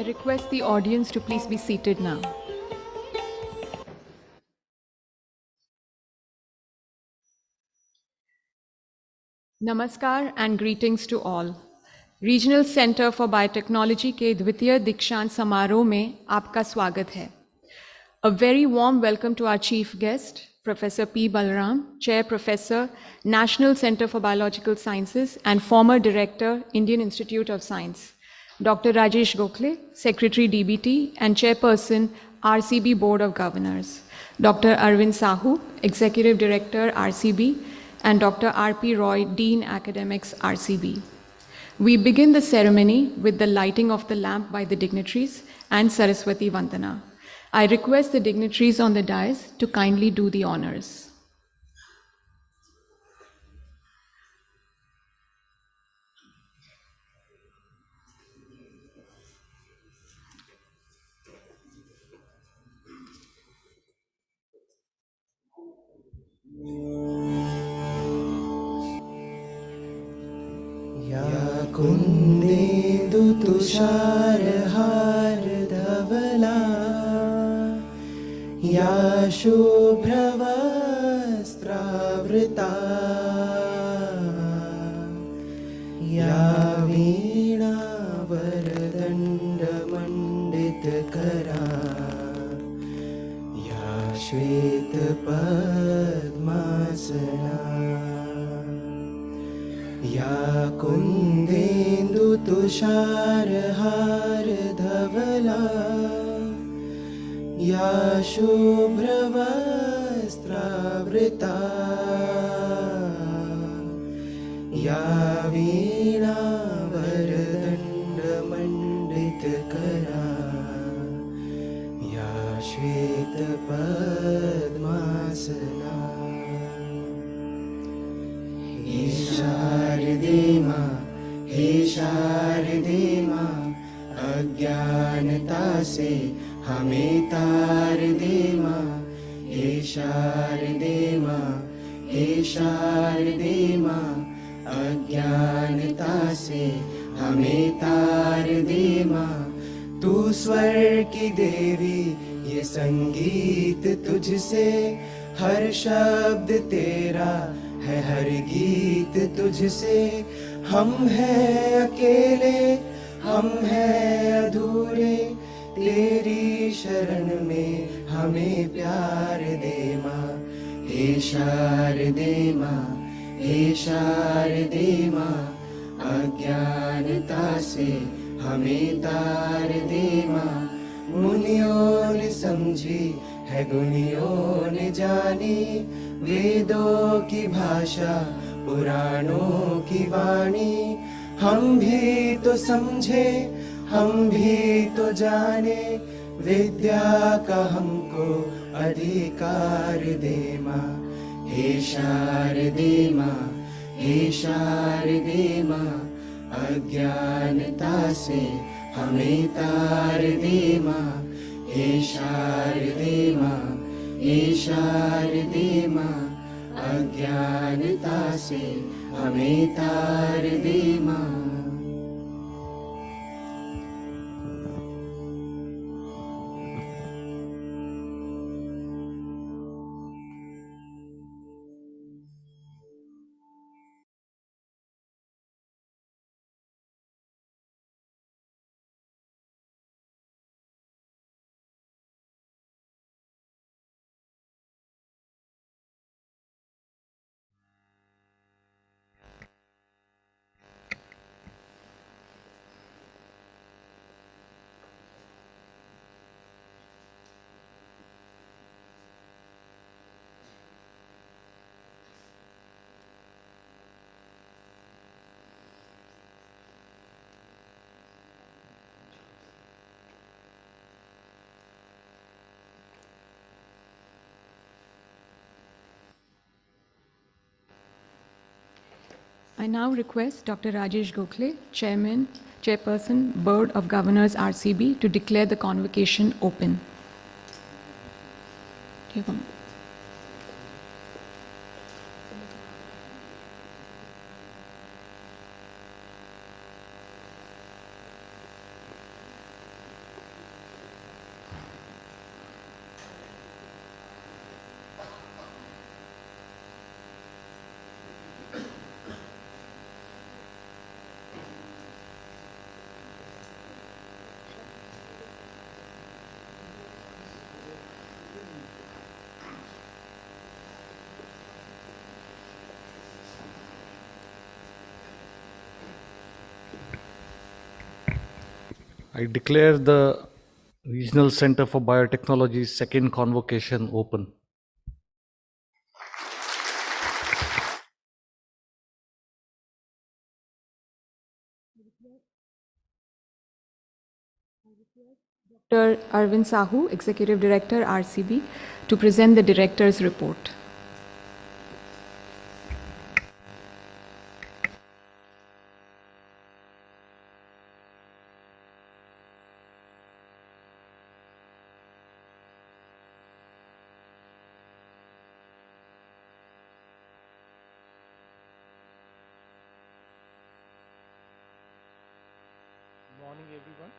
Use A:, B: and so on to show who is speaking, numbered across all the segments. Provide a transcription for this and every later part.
A: I request the audience to please be seated now. Namaskar and greetings to all. Regional centre for biotechnology के द्वितीय दीक्षांत समारोह में आपका स्वागत है. A very warm welcome to our chief guest, Professor P. Balaram, Chair Professor, National Center for Biological Sciences and former Director, Indian Institute of Science, Dr. Rajesh Gokhale, Secretary DBT and Chairperson, RCB Board of Governors, Dr. Arvind Sahu, Executive Director, RCB, and Dr. R.P. Roy, Dean Academics, RCB. We begin the ceremony with the lighting of the lamp by the dignitaries and Saraswati Vandana. I request the dignitaries on the dais to kindly do the honors.
B: या कुन्देन्दु तुषारहार धवला या शुभ्रवस्त्रावृता या वीणा वरदण्डमण्डितकरा या श्वेतपद्मासना या कुन्देन्दु तुषारहार धवला या शुभ्रवस्त्रावृता या वीणा वरदण्डमण्डितकरा या श्वेतपद्मासना हे शारदे माँ अज्ञानता से हमें तार दे माँ. हे शारदे माँ अज्ञानता से हमें तार दे माँ. तू स्वर की देवी ये संगीत तुझसे, हर शब्द तेरा है हर गीत तुझसे. हम हैं अकेले, हम हैं अधूरे, तेरी शरण में हमें प्यार दे माँ. हे शारदे माँ अज्ञानता से हमें तार दे माँ. मुनियों ने समझी है गुनियों ने जानी, वेदों की भाषा पुराणों की वाणी. हम भी तो समझे, हम भी तो जाने, विद्या का हमको अधिकार दे माँ. हे शारदे माँ अज्ञानता से हमें तार दे माँ. हे शारदे माँ अज्ञानता से हमें तार दे माँ.
A: I now request Dr. Rajesh Gokhale, Chairperson, Board of Governors, RCB, to declare the convocation open.
C: I declare the Regional Center for Biotechnology's second convocation open.
A: Dr. Arvind Sahu, Executive Director, RCB, to present the Director's report.
D: Good morning, everyone.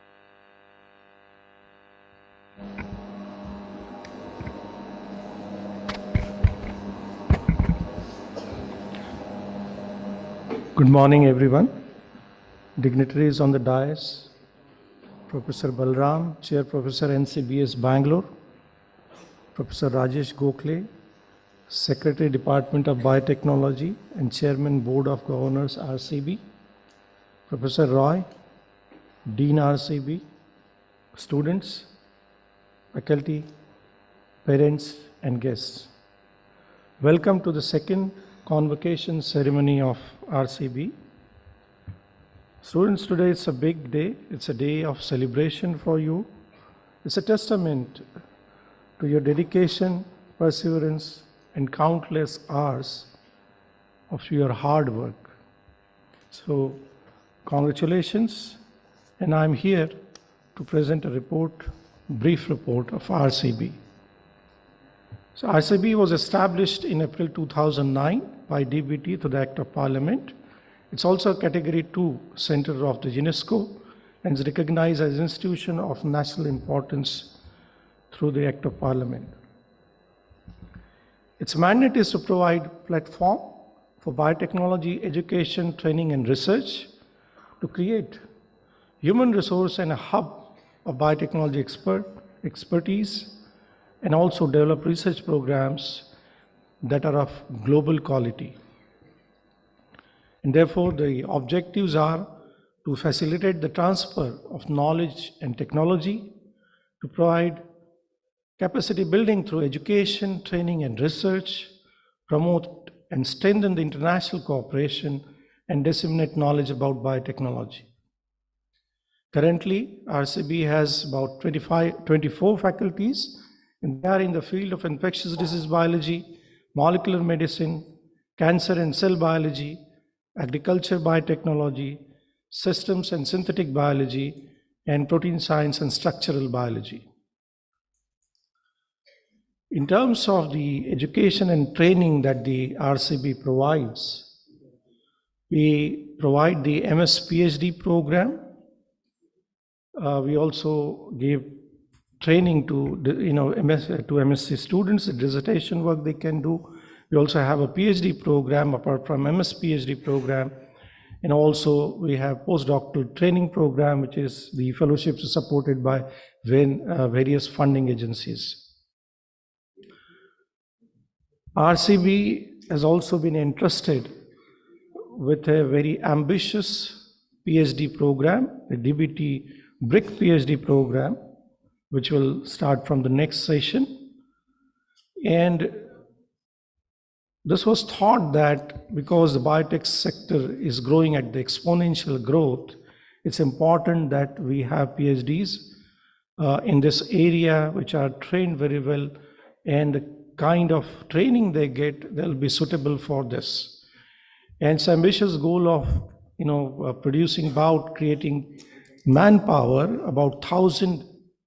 D: Good morning, everyone. Dignitaries on the dais, Professor Balram, Chair Professor NCBS Bangalore, Professor Rajesh Gokhale, Secretary Department of Biotechnology and Chairman Board of Governors RCB, Professor Roy, Dean RCB, students, faculty, parents and guests. Welcome to the second Convocation Ceremony of RCB. Students, today it's a big day. It's a day of celebration for you. It's a testament to your dedication, perseverance and countless hours of your hard work. So, congratulations, and I'm here to present a report, brief report of RCB. So RCB was established in April 2009 by DBT through the Act of Parliament. It's also a Category 2 Center of the UNESCO and is recognized as an institution of national importance through the Act of Parliament. Its mandate is to provide platform for biotechnology education, training and research, to create human resource and a hub of biotechnology expertise, and also develop research programs that are of global quality. And therefore, the objectives are to facilitate the transfer of knowledge and technology, to provide capacity building through education, training and research, promote and strengthen the international cooperation, and disseminate knowledge about biotechnology. Currently, RCB has about 24 faculties, and they are in the field of infectious disease biology, molecular medicine, cancer and cell biology, agriculture biotechnology, systems and synthetic biology, and protein science and structural biology. In terms of the education and training that the RCB provides, we provide the MS PhD program. We also give training to MSc students, the dissertation work they can do. We also have a PhD program apart from MS PhD program, and also we have postdoctoral training program, which is the fellowships supported by various funding agencies. RCB has also been entrusted with a very ambitious PhD program, the DBT BRIC PhD program, which will start from the next session. And this was thought that because the biotech sector is growing at the exponential growth, it's important that we have PhDs in this area which are trained very well, and the kind of training they get, they'll be suitable for this. And it's an ambitious goal of creating manpower, about 1,000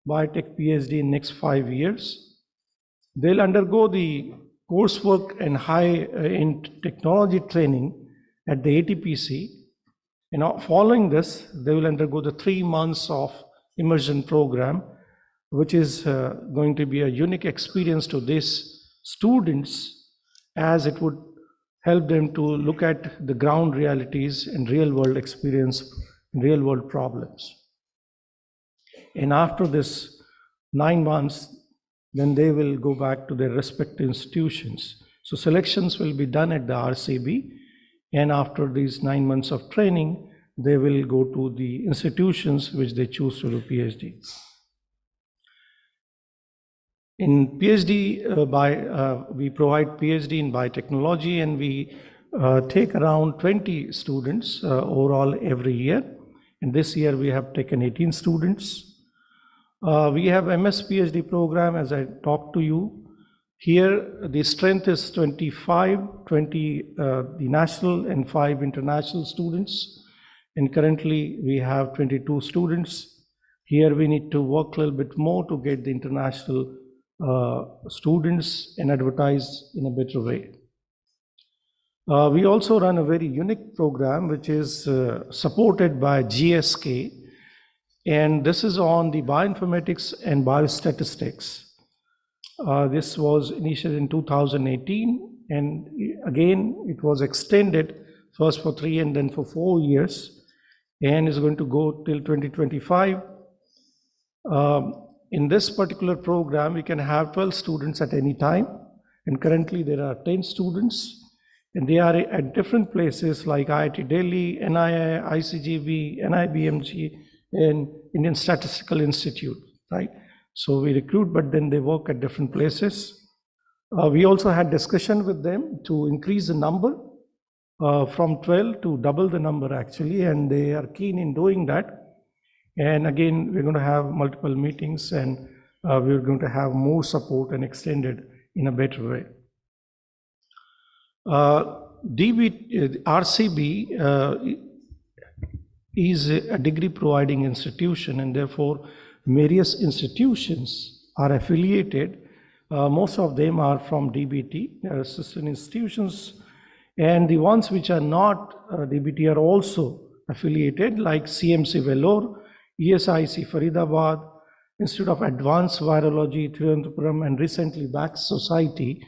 D: biotech PhD in next 5 years. They'll undergo the coursework and high-end technology training at the ATPC. Following this, they will undergo the 3 months of immersion program, which is going to be a unique experience to these students, as it would help them to look at the ground realities and real-world experience, real-world problems. And after this 9 months, then they will go back to their respective institutions. So selections will be done at the RCB, and after these 9 months of training, they will go to the institutions which they choose to do PhD. In PhD, we provide PhD in biotechnology, and we take around 20 students overall every year. And this year we have taken 18 students. We have MS PhD program, as I talked to you. Here the strength is 25, 20 the national and 5 international students. And currently we have 22 students. Here we need to work a little bit more to get the international students and advertise in a better way. We also run a very unique program which is supported by GSK, and this is on the bioinformatics and biostatistics. This was initiated in 2018, and again it was extended first for 3 and then for 4 years, and is going to go till 2025. In this particular program, we can have 12 students at any time, and currently there are 10 students, and they are at different places like IIT Delhi, NII, ICGB, NIBMG, and Indian Statistical Institute, right? So we recruit, but then they work at different places. We also had discussion with them to increase the number from 12 to double the number actually, and they are keen in doing that. And again, we're going to have multiple meetings, and we're going to have more support and extended in a better way. RCB is a degree providing institution, and therefore various institutions are affiliated. Most of them are from DBT, they are assistant institutions, and the ones which are not DBT are also affiliated, like CMC Vellore, ESIC Faridabad, Institute of Advanced Virology Thiruvananthapuram, and recently Vax Society,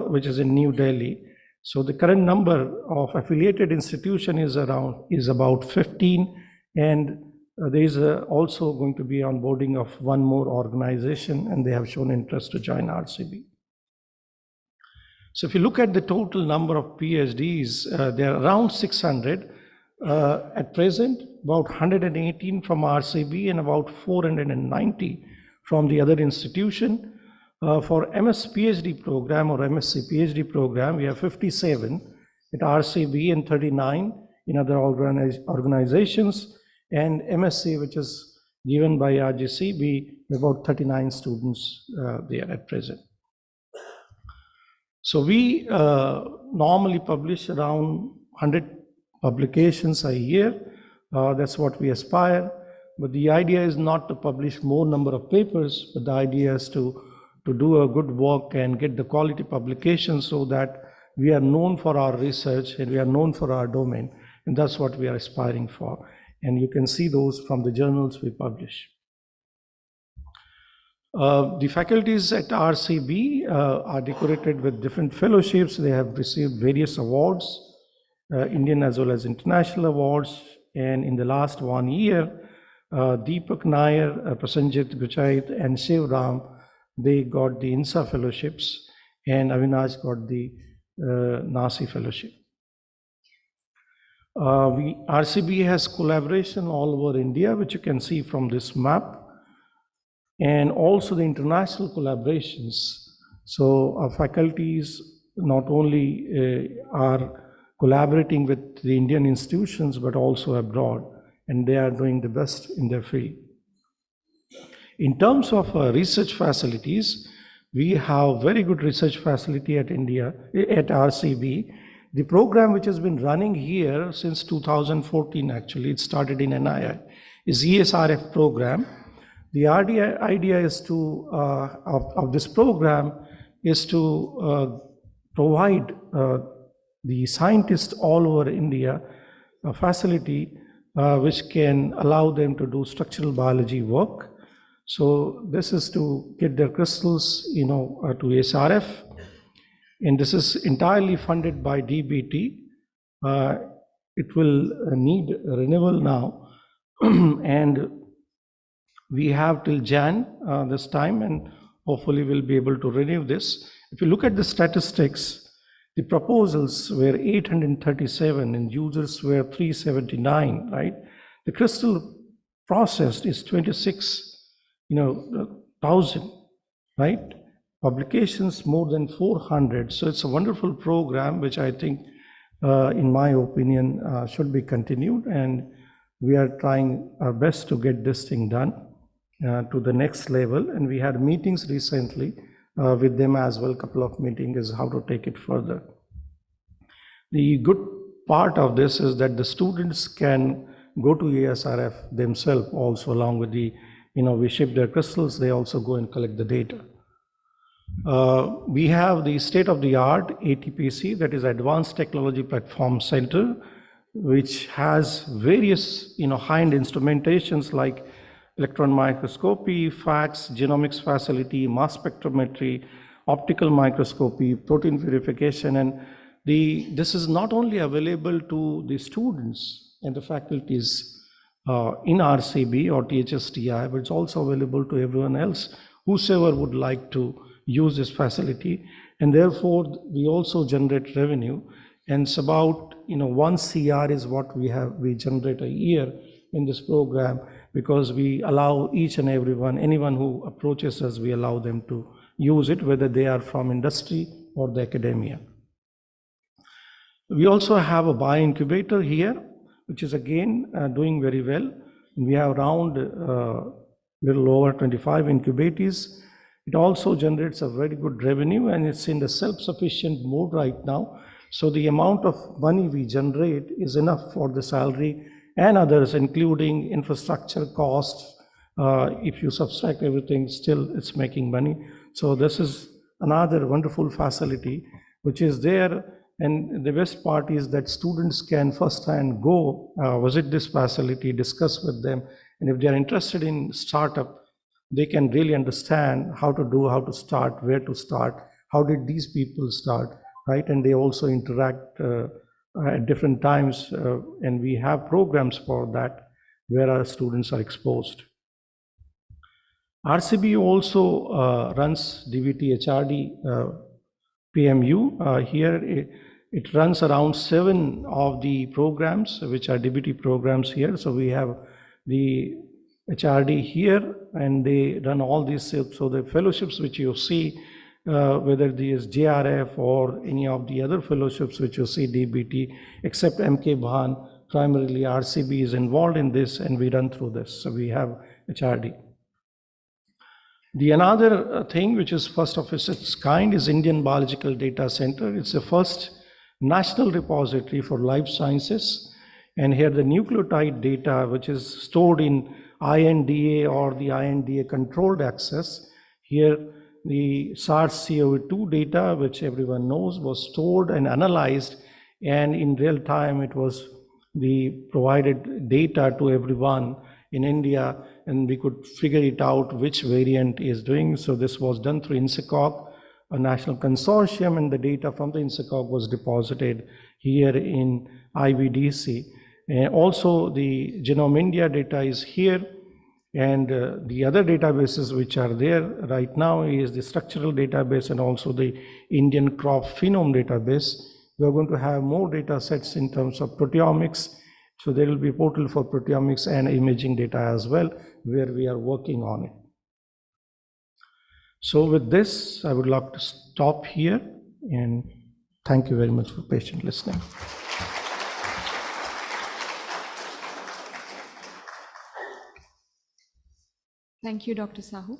D: which is in New Delhi. So the current number of affiliated institution is about 15, and there is also going to be onboarding of one more organization, and they have shown interest to join RCB. So if you look at the total number of PhDs, they are around 600 at present, about 118 from RCB and about 490 from the other institution. For MS PhD program or MSc PhD program, we have 57 at RCB and 39 in other organizations, and MSc, which is given by RGCB, about 39 students there at present. So we normally publish around 100 publications a year. That's what we aspire. But the idea is not to publish more number of papers, but the idea is to do a good work and get the quality publications so that we are known for our research and we are known for our domain. And that's what we are aspiring for. And you can see those from the journals we publish. The faculties at RCB are decorated with different fellowships. They have received various awards, Indian as well as international awards. And in the last 1 year, Deepak Nair, Prasenjit Guchait, and Shiv Ram, they got the INSA fellowships, and Avinash got the Nasi fellowship. RCB has collaboration all over India, which you can see from this map, and also the international collaborations. So our faculties not only are collaborating with the Indian institutions, but also abroad, and they are doing the best in their field. In terms of research facilities, we have very good research facility at RCB. The program which has been running here since 2014, actually, it started in NII, is ESRF program. The idea is to, of this program is to provide the scientists all over India a facility which can allow them to do structural biology work. So this is to get their crystals, to SRF, and this is entirely funded by DBT. It will need renewal now, and we have till Jan this time, and hopefully we'll be able to renew this. If you look at the statistics, The proposals were 837 and users were 379, right? The crystal processed is 26,000, right? Publications more than 400. So it's a wonderful program, which I think, in my opinion, should be continued. And we are trying our best to get this thing done to the next level. And we had meetings recently with them as well, couple of meetings, is how to take it further. The good part of this is that the students can go to ASRF themselves also, along with the, we ship their crystals, they also go and collect the data. We have the state-of-the-art ATPC, that is Advanced Technology Platform Center, which has various, high-end instrumentations like electron microscopy, FACS, genomics facility, mass spectrometry, optical microscopy, protein verification, and this is not only available to the students and the faculties in RCB or THSTI, but it's also available to everyone else, whosoever would like to use this facility. And therefore, we also generate revenue. And it's about, 1 CR is what we generate a year in this program, because we allow each and everyone, anyone who approaches us, we allow them to use it, whether they are from industry or the academia. We also have a bio-incubator here, which is again doing very well. We have around little over 25 incubators. It also generates a very good revenue, and it's in the self-sufficient mode right now. So the amount of money we generate is enough for the salary and others, including infrastructure costs. If you subtract everything, still it's making money. So this is another wonderful facility which is there. And the best part is that students can firsthand go visit this facility, discuss with them, and if they are interested in startup, they can really understand how to do, how to start, where to start, how did these people start, right? And they also interact at different times, and we have programs for that where our students are exposed. RCB also runs DBT HRD PMU. Here it runs around 7 of the programs, which are DBT programs here. So we have the HRD here, and they run all these. So the fellowships which you see, whether these JRF or any of the other fellowships which you see DBT, except MK Bhan, primarily RCB is involved in this, and we run through this. So we have HRD. The another thing which is first of its kind is Indian Biological Data Center. It's the first national repository for life sciences. And here the nucleotide data, which is stored in INDA or the INDA controlled access. Here the SARS-CoV-2 data, which everyone knows, was stored and analyzed, and in real time it was the provided data to everyone in India, and we could figure it out which variant is doing. So this was done through INSECOG, a national consortium, and the data from the INSECOG was deposited here in IBDC. Also the Genome India data is here, and the other databases which are there right now is the structural database and also the Indian crop phenome database. We are going to have more data sets in terms of proteomics. So there will be a portal for proteomics and imaging data as well, where we are working on it. So with this, I would like to stop here, and thank you very much for patient listening.
A: Thank you, Dr. Sahu.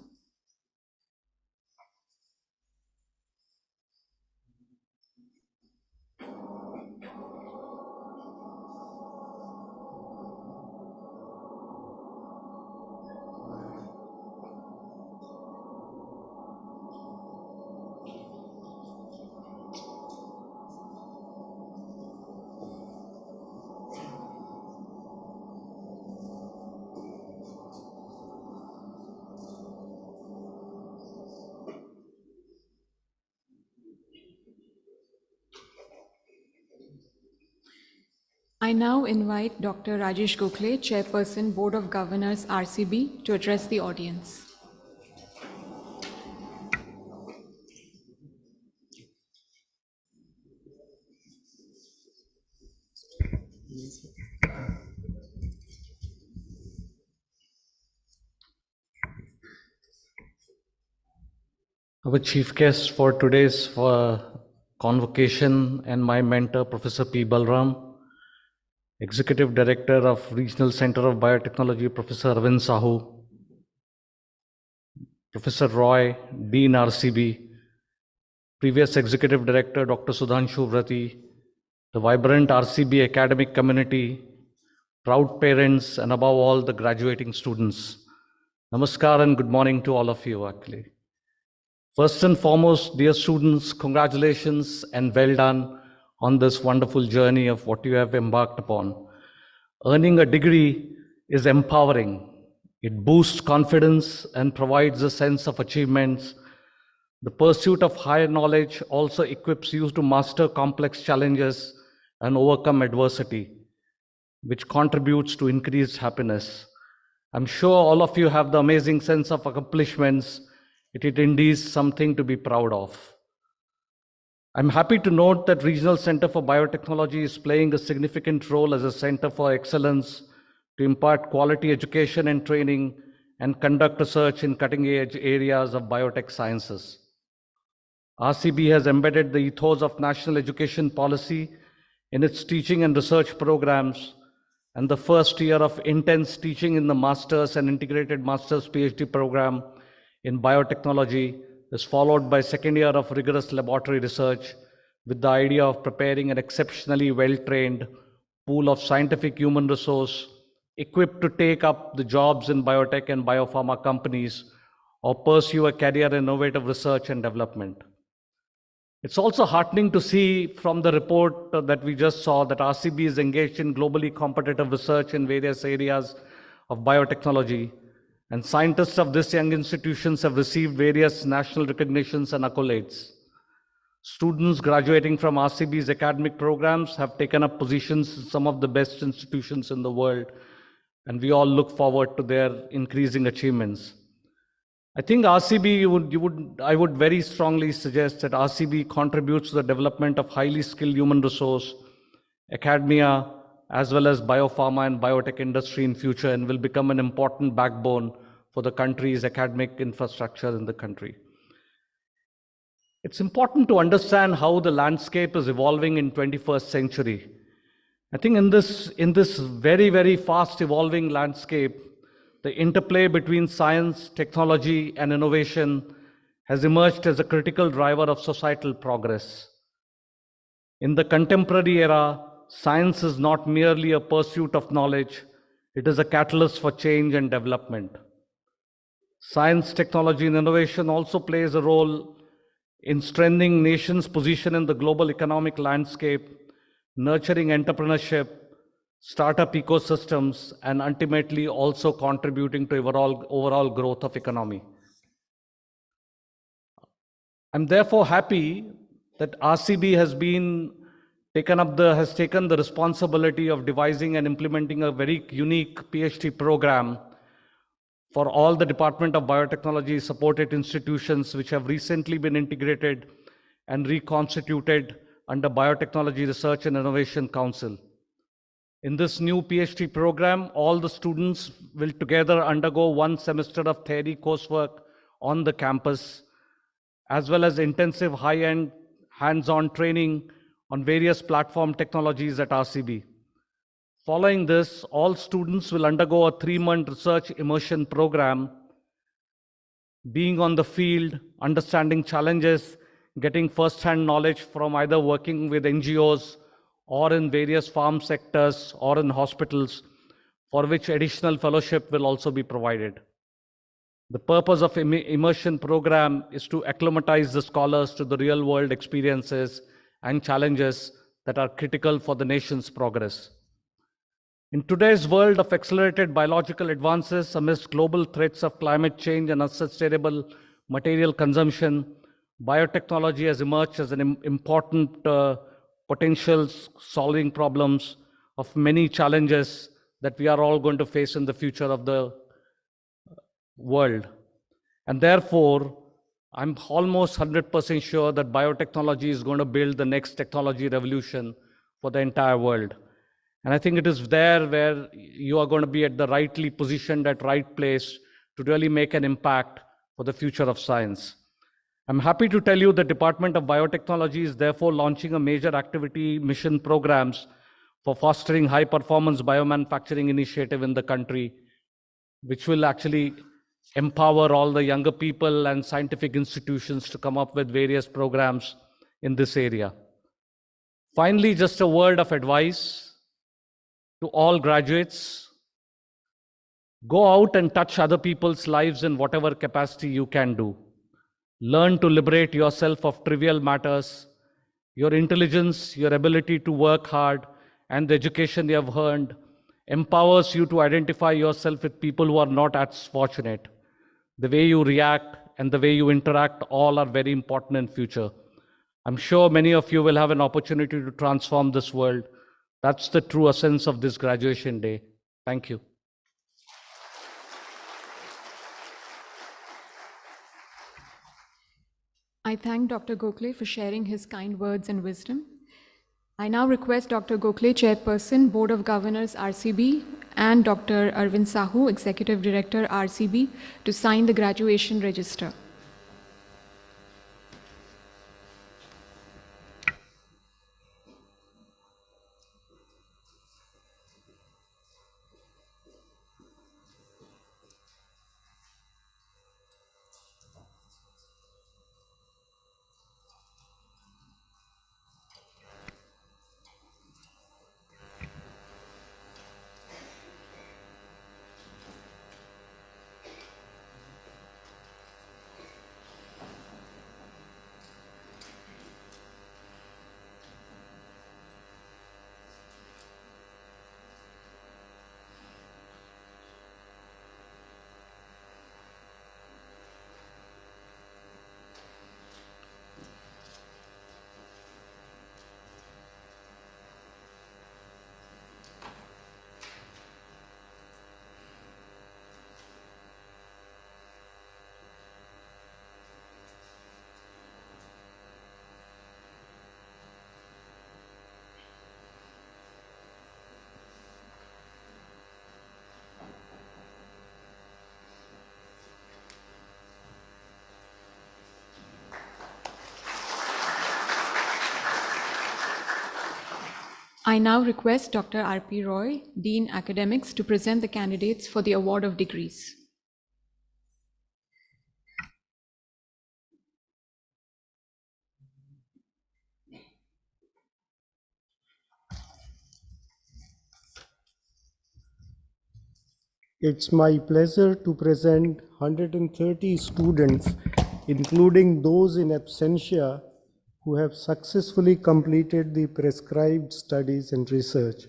A: I now invite Dr. Rajesh Gokhale, Chairperson, Board of Governors, RCB, to address the audience.
C: Our chief guest for today's convocation and my mentor, Professor P. Balram, Executive Director of Regional Center of Biotechnology, Professor Arvind Sahu, Professor Roy, Dean RCB, previous Executive Director, Dr. Sudhanshu Vrati, the vibrant RCB academic community, proud parents, and above all, the graduating students. Namaskar and good morning to all of you, actually. First and foremost, dear students, congratulations and well done on this wonderful journey of what you have embarked upon. Earning a degree is empowering. It boosts confidence and provides a sense of achievements. The pursuit of higher knowledge also equips you to master complex challenges and overcome adversity, which contributes to increased happiness. I'm sure all of you have the amazing sense of accomplishments. It is indeed something to be proud of. I'm happy to note that Regional Center for Biotechnology is playing a significant role as a center for excellence to impart quality education and training and conduct research in cutting-edge areas of biotech sciences. RCB has embedded the ethos of national education policy in its teaching and research programs, and the first year of intense teaching in the master's and integrated master's PhD program in biotechnology is followed by second year of rigorous laboratory research with the idea of preparing an exceptionally well-trained pool of scientific human resource equipped to take up the jobs in biotech and biopharma companies or pursue a career in innovative research and development. It's also heartening to see from the report that we just saw that RCB is engaged in globally competitive research in various areas of biotechnology, and scientists of this young institutions have received various national recognitions and accolades. Students graduating from RCB's academic programs have taken up positions in some of the best institutions in the world, and we all look forward to their increasing achievements. I think RCB, I would very strongly suggest that RCB contributes to the development of highly skilled human resource, academia, as well as biopharma and biotech industry in future, and will become an important backbone for the country's academic infrastructure in the country. It's important to understand how the landscape is evolving in 21st century. I think in this very, very fast evolving landscape, the interplay between science, technology, and innovation has emerged as a critical driver of societal progress. In the contemporary era, science is not merely a pursuit of knowledge, it is a catalyst for change and development. Science, technology, and innovation also plays a role in strengthening nations' position in the global economic landscape, nurturing entrepreneurship, startup ecosystems, and ultimately also contributing to overall growth of economy. I'm therefore happy that RCB has taken the responsibility of devising and implementing a very unique PhD program for all the Department of Biotechnology supported institutions which have recently been integrated and reconstituted under Biotechnology Research and Innovation Council. In this new PhD program, all the students will together undergo one semester of theory coursework on the campus, as well as intensive high-end hands-on training on various platform technologies at RCB. Following this, all students will undergo a 3-month research immersion program, being on the field, understanding challenges, getting first-hand knowledge from either working with NGOs or in various farm sectors or in hospitals, for which additional fellowship will also be provided. The purpose of immersion program is to acclimatize the scholars to the real world experiences and challenges that are critical for the nation's progress. In today's world of accelerated biological advances amidst global threats of climate change and unsustainable material consumption, biotechnology has emerged as an important potential solving problems of many challenges that we are all going to face in the future of the world. And therefore, I'm almost 100% sure that biotechnology is going to build the next technology revolution for the entire world. And I think it is there where you are going to be at the rightly positioned at right place to really make an impact for the future of science. I'm happy to tell you the Department of Biotechnology is therefore launching a major activity mission programs for fostering high performance biomanufacturing initiative in the country, which will actually empower all the younger people and scientific institutions to come up with various programs in this area. Finally, just a word of advice to all graduates. Go out and touch other people's lives in whatever capacity you can do. Learn to liberate yourself of trivial matters. Your intelligence, your ability to work hard, and the education you have earned empowers you to identify yourself with people who are not as fortunate. The way you react and the way you interact all are very important in future. I'm sure many of you will have an opportunity to transform this world. That's the true essence of this graduation day. Thank you.
A: I thank Dr. Gokhale for sharing his kind words and wisdom. I now request Dr. Gokhale, Chairperson, Board of Governors, RCB, and Dr. Arvind Sahu, Executive Director, RCB, to sign the graduation register. I now request Dr. R.P. Roy, Dean Academics, to present the candidates for the award of degrees.
E: It's my pleasure to present 130 students, including those in absentia, who have successfully completed the prescribed studies and research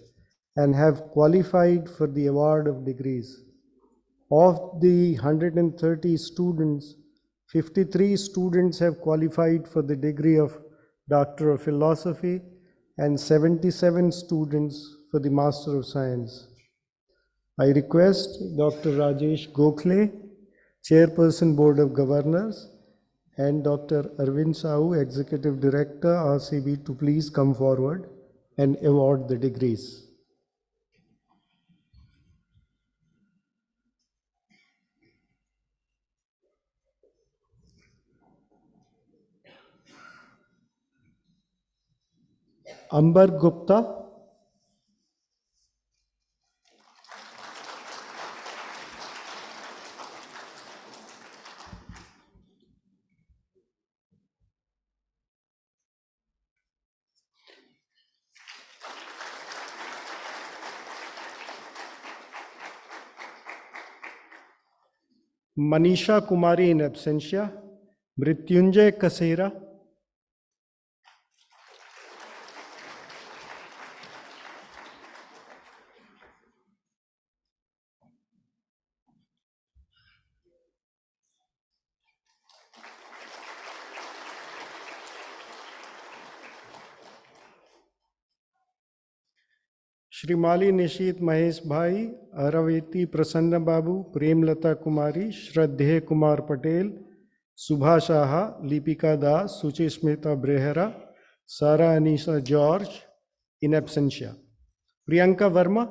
E: and have qualified for the award of degrees. Of the 130 students, 53 students have qualified for the degree of Doctor of Philosophy and 77 students for the Master of Science. I request Dr. Rajesh Gokhale, Chairperson Board of Governors, and Dr. Arvind Sahu, Executive Director, RCB, to please come forward and award the degrees. Ambar Gupta. Manisha Kumari in absentia, Mrityunjay Kasera, Shrimali Nishit Mahesh Bhai, Araveti Prasanna Babu, Premlata Kumari, Shraddhe Kumar Patel, Subhashaha, Lipika Das, Suchishmita Brehera, Sara Anisa George, in absentia. Priyanka Verma,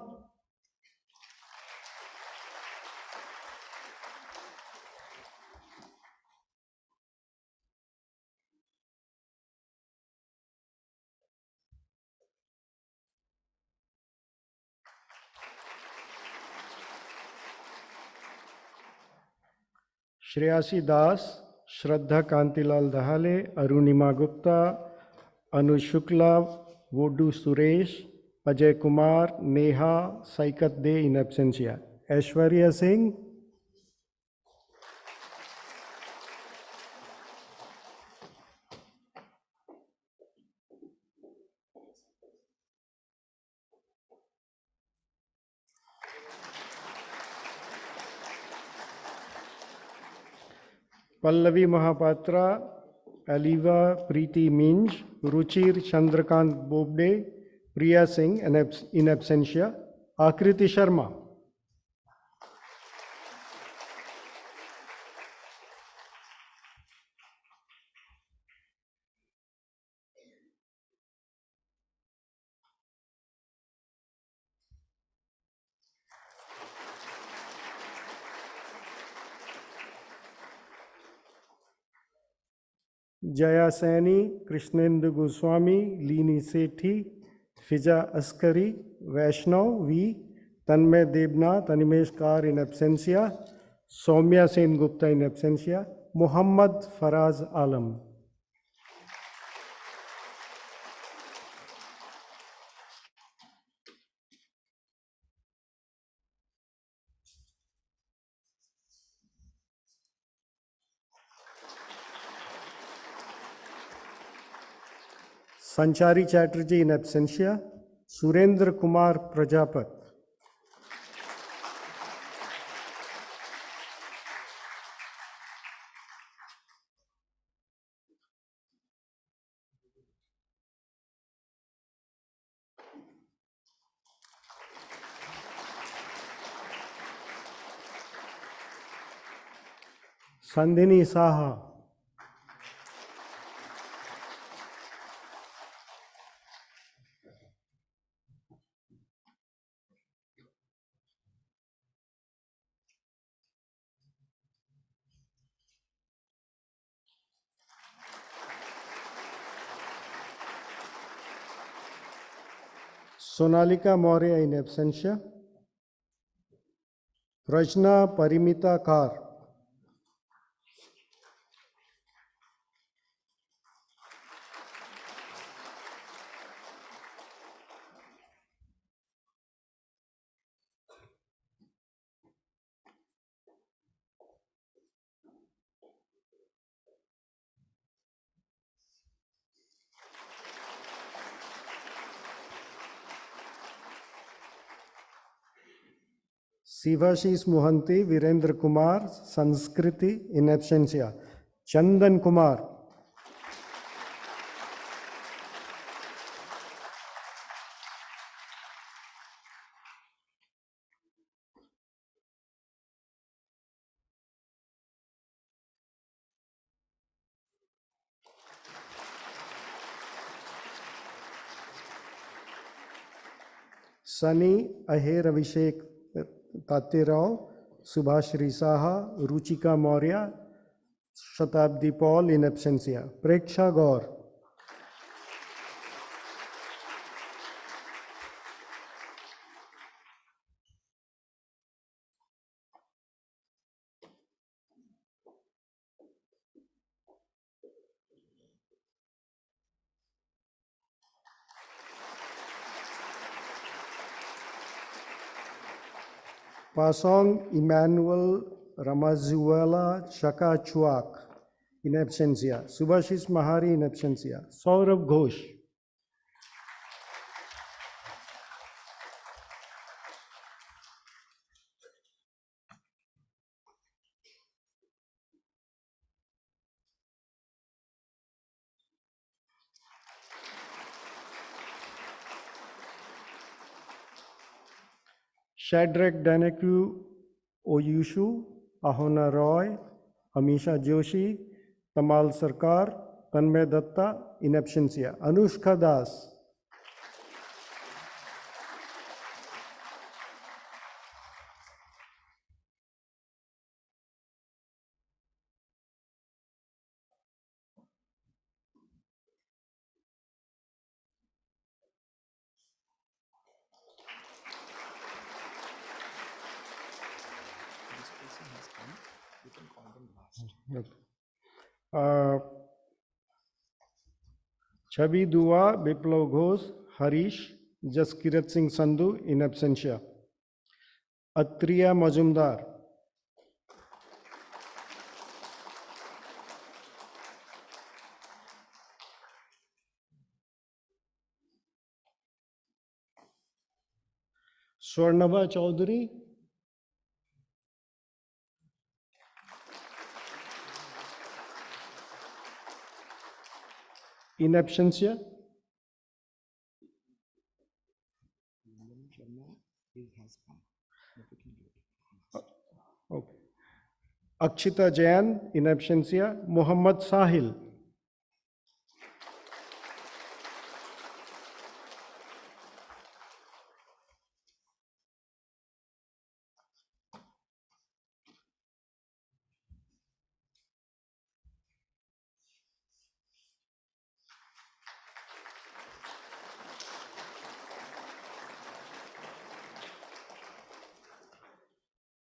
E: Shreyasi Das, Shraddha Kantilal Dahale, Arunima Gupta, Anu Shukla, Vodu Suresh, Ajay Kumar, Neha, Saikat De in absentia. Aishwarya Singh, Pallavi Mahapatra, Aliva Preeti Minj, Ruchir Chandrakant Bobde, Priya Singh in absentia, Akriti Sharma. Jaya Saini, Krishnendu Goswami, Lini Sethi, Fija Askari, Vaishnav V, Tanmay Debnath, Animesh Kar in absentia, Soumya Sen Gupta in absentia, Muhammad Faraz Alam. Sanchari Chatterjee in absentia, Surendra Kumar Prajapat. Sandhini Saha. Sonalika Maurya in absentia, Rajna Parimita Kar. Sivashis Mohanty, Virendra Kumar, Sanskriti in absentia, Chandan Kumar. Sunny Aher Abhishek Tatirao, Subhashri Saha, Ruchika Maurya, Shatabdi Paul in absentia, Preksha Gaur. Pasong Emmanuel Ramazuela Chaka Chuak in absentia, Subhashis Mahari in absentia, Saurabh Ghosh. Shadrach Daneku Oyushu, Ahona Roy, Amisha Joshi, Tamal Sarkar, Tanmay Datta in absentia, Anushka Das.
B: This person has come. You can call them back.
E: Yep. Chabi Dua, Biplav Ghosh, Harish, Jaskirat Singh Sandhu in absentia. Atriya Majumdar. Swarnabha Chaudhary. In absentia. Okay. Akshita Jain in absentia. Muhammad Sahil.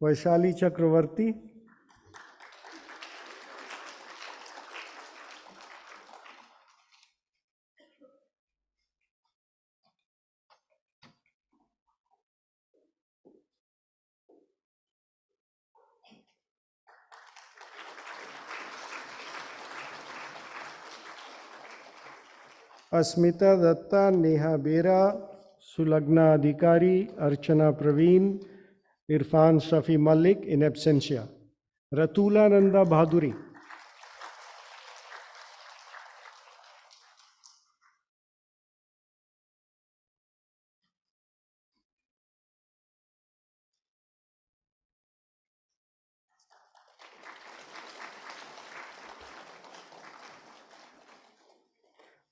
E: Vaishali Chakravarti. Asmita Datta, Neha Bera, Sulagna Adhikari, Archana Praveen, Irfan Shafi Malik in absentia. Ratula Nanda Bhaduri.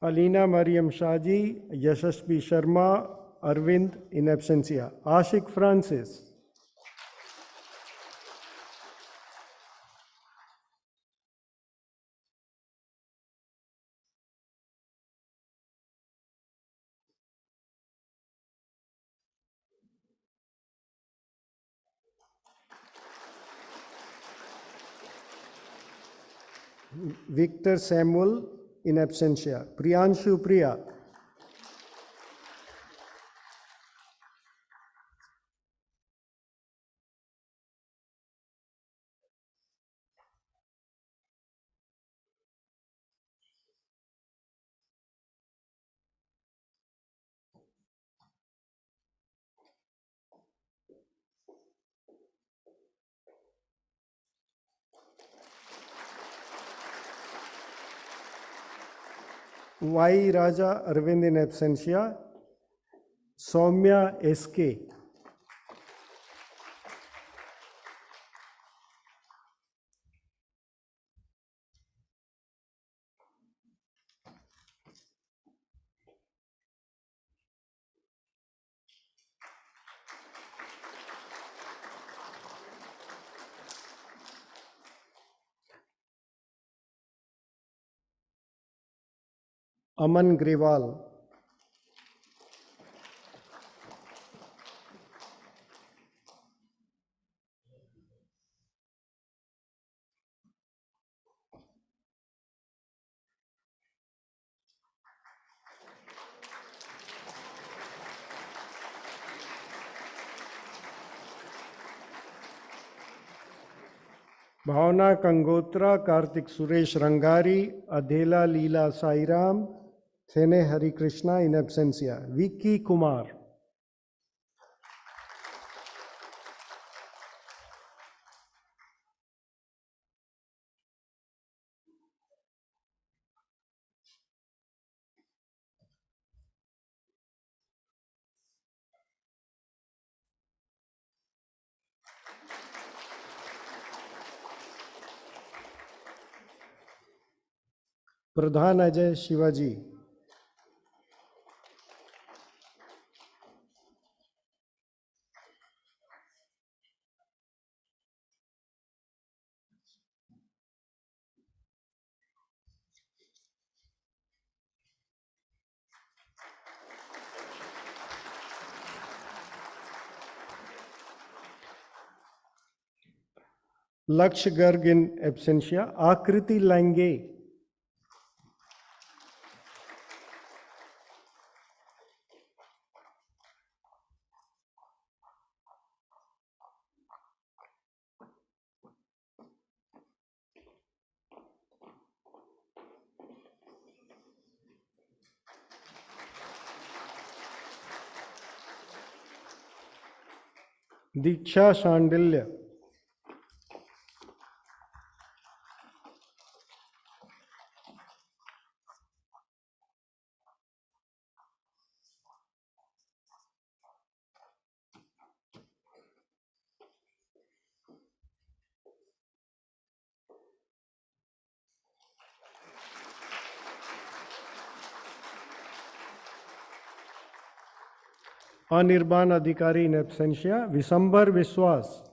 E: Alina Mariam Shaji, Yashasvi Sharma, Arvind in absentia. Ashik Francis. Victor Samuel in absentia. Priyanshu Priya. Y. Raja Arvind in absentia. Soumya S.K. Aman Grewal. Bhavana Kangotra, Kartik Suresh Rangari, Adela Leela Sairam, Thene Hari Krishna in absentia. Vicky Kumar. Pradhan Ajay Shivaji. Laksh Garg in absentia, Akriti Lange, Diksha Shandilya, Anirban Adhikari in absentia, Visambar Viswas,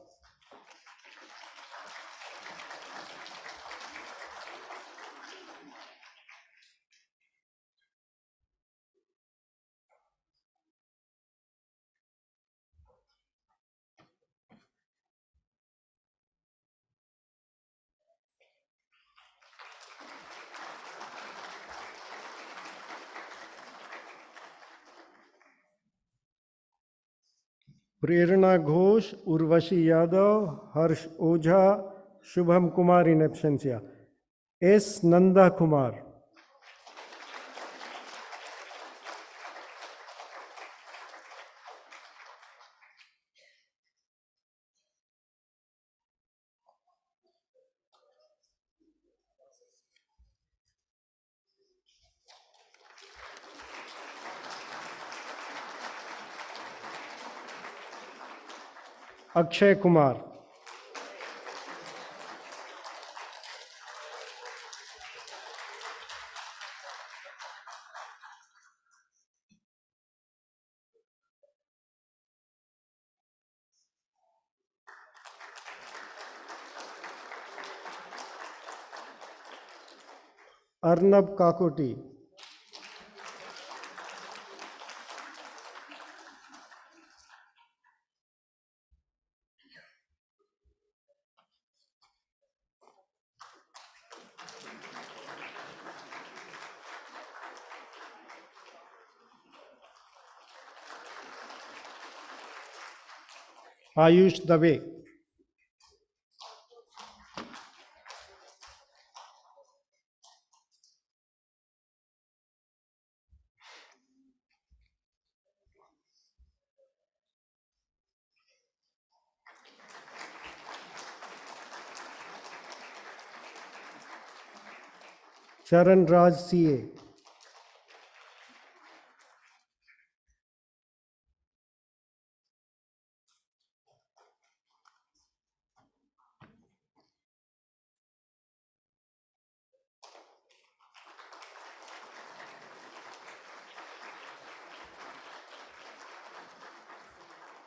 E: Prerna Ghosh, Urvashi Yadav, Harsh Ojha, Shubham Kumar in absentia, S. Nanda Kumar, Akshay Kumar, Arnab Kakoti, Ayush Dave, Charan Raj CA,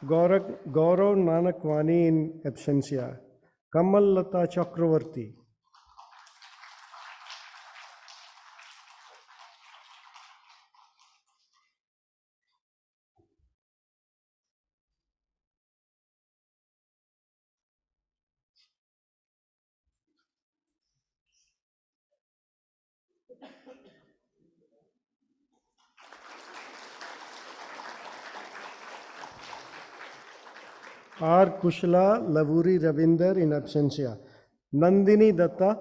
E: Gaurav Nanakwani in absentia, Kamal Lata Chakravarti, R. Kushla Lavuri Ravinder in absentia, Nandini Datta,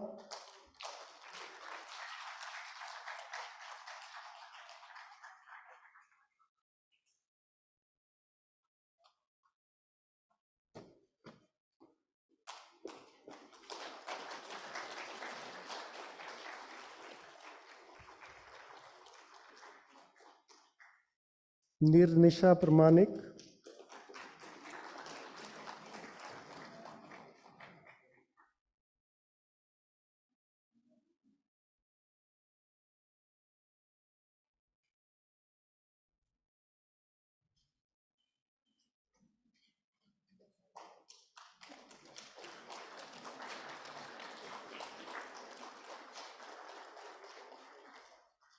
E: Nirnisha Pramanik,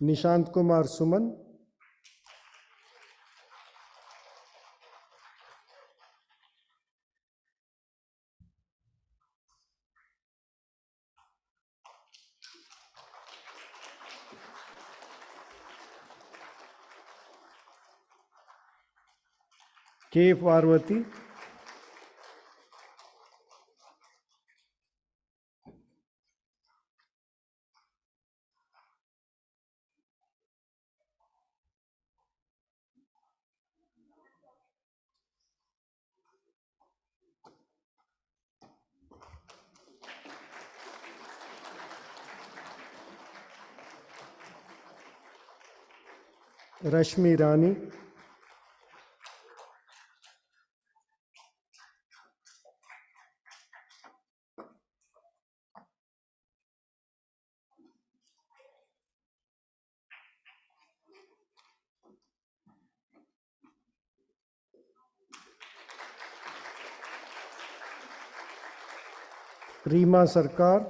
E: Nishant Kumar Suman, K. Parvati, Rashmi Rani, Reema Sarkar,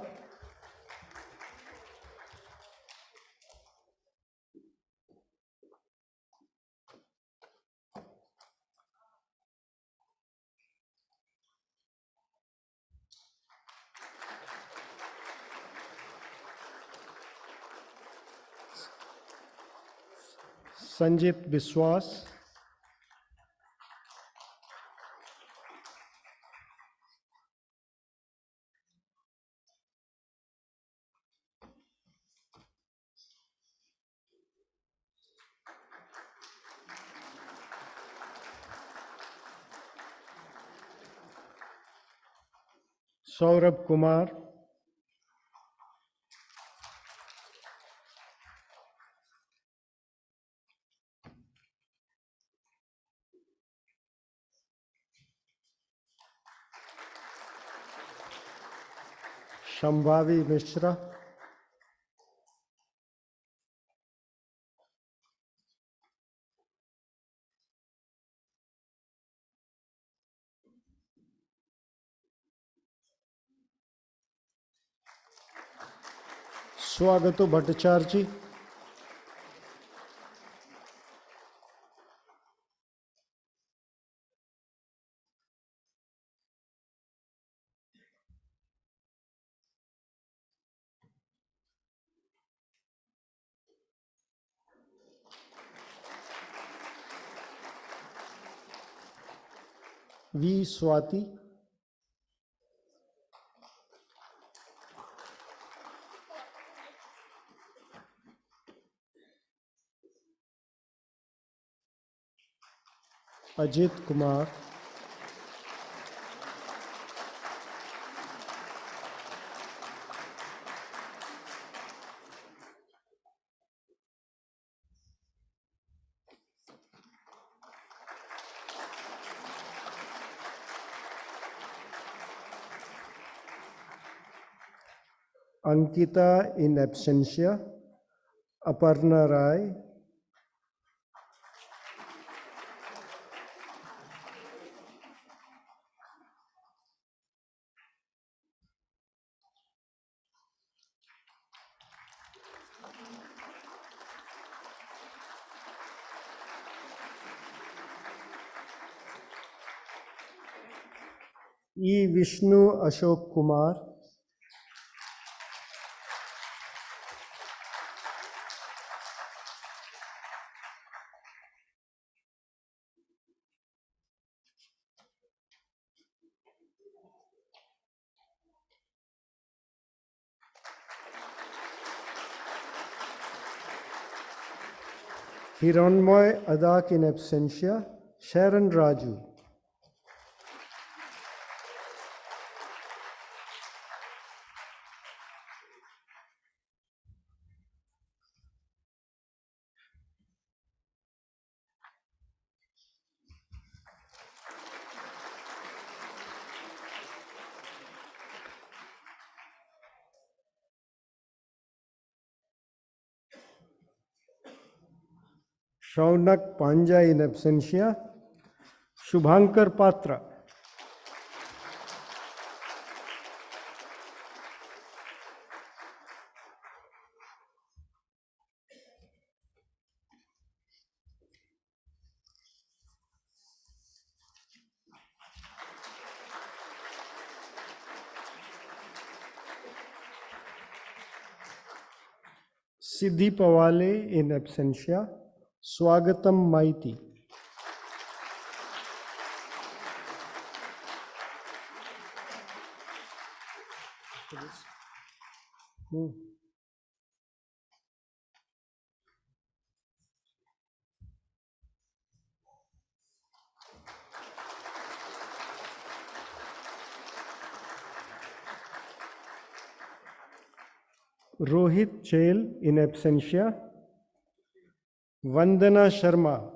E: Sanjit Biswas, Saurabh Kumar, Shambhavi Mishra, Swagato Bhattacharjee, V. Swati, Ajit Kumar, Ankita in absentia, Aparna Rai, E. Vishnu Ashok Kumar, Hiranmoy Adak in absentia, Sharon Raju, Shaunak Panja in absentia, Shubhankar Patra, Siddhi Pawale in absentia, Swagatam Maiti, No. Rohit Chail in absentia. Vandana Sharma.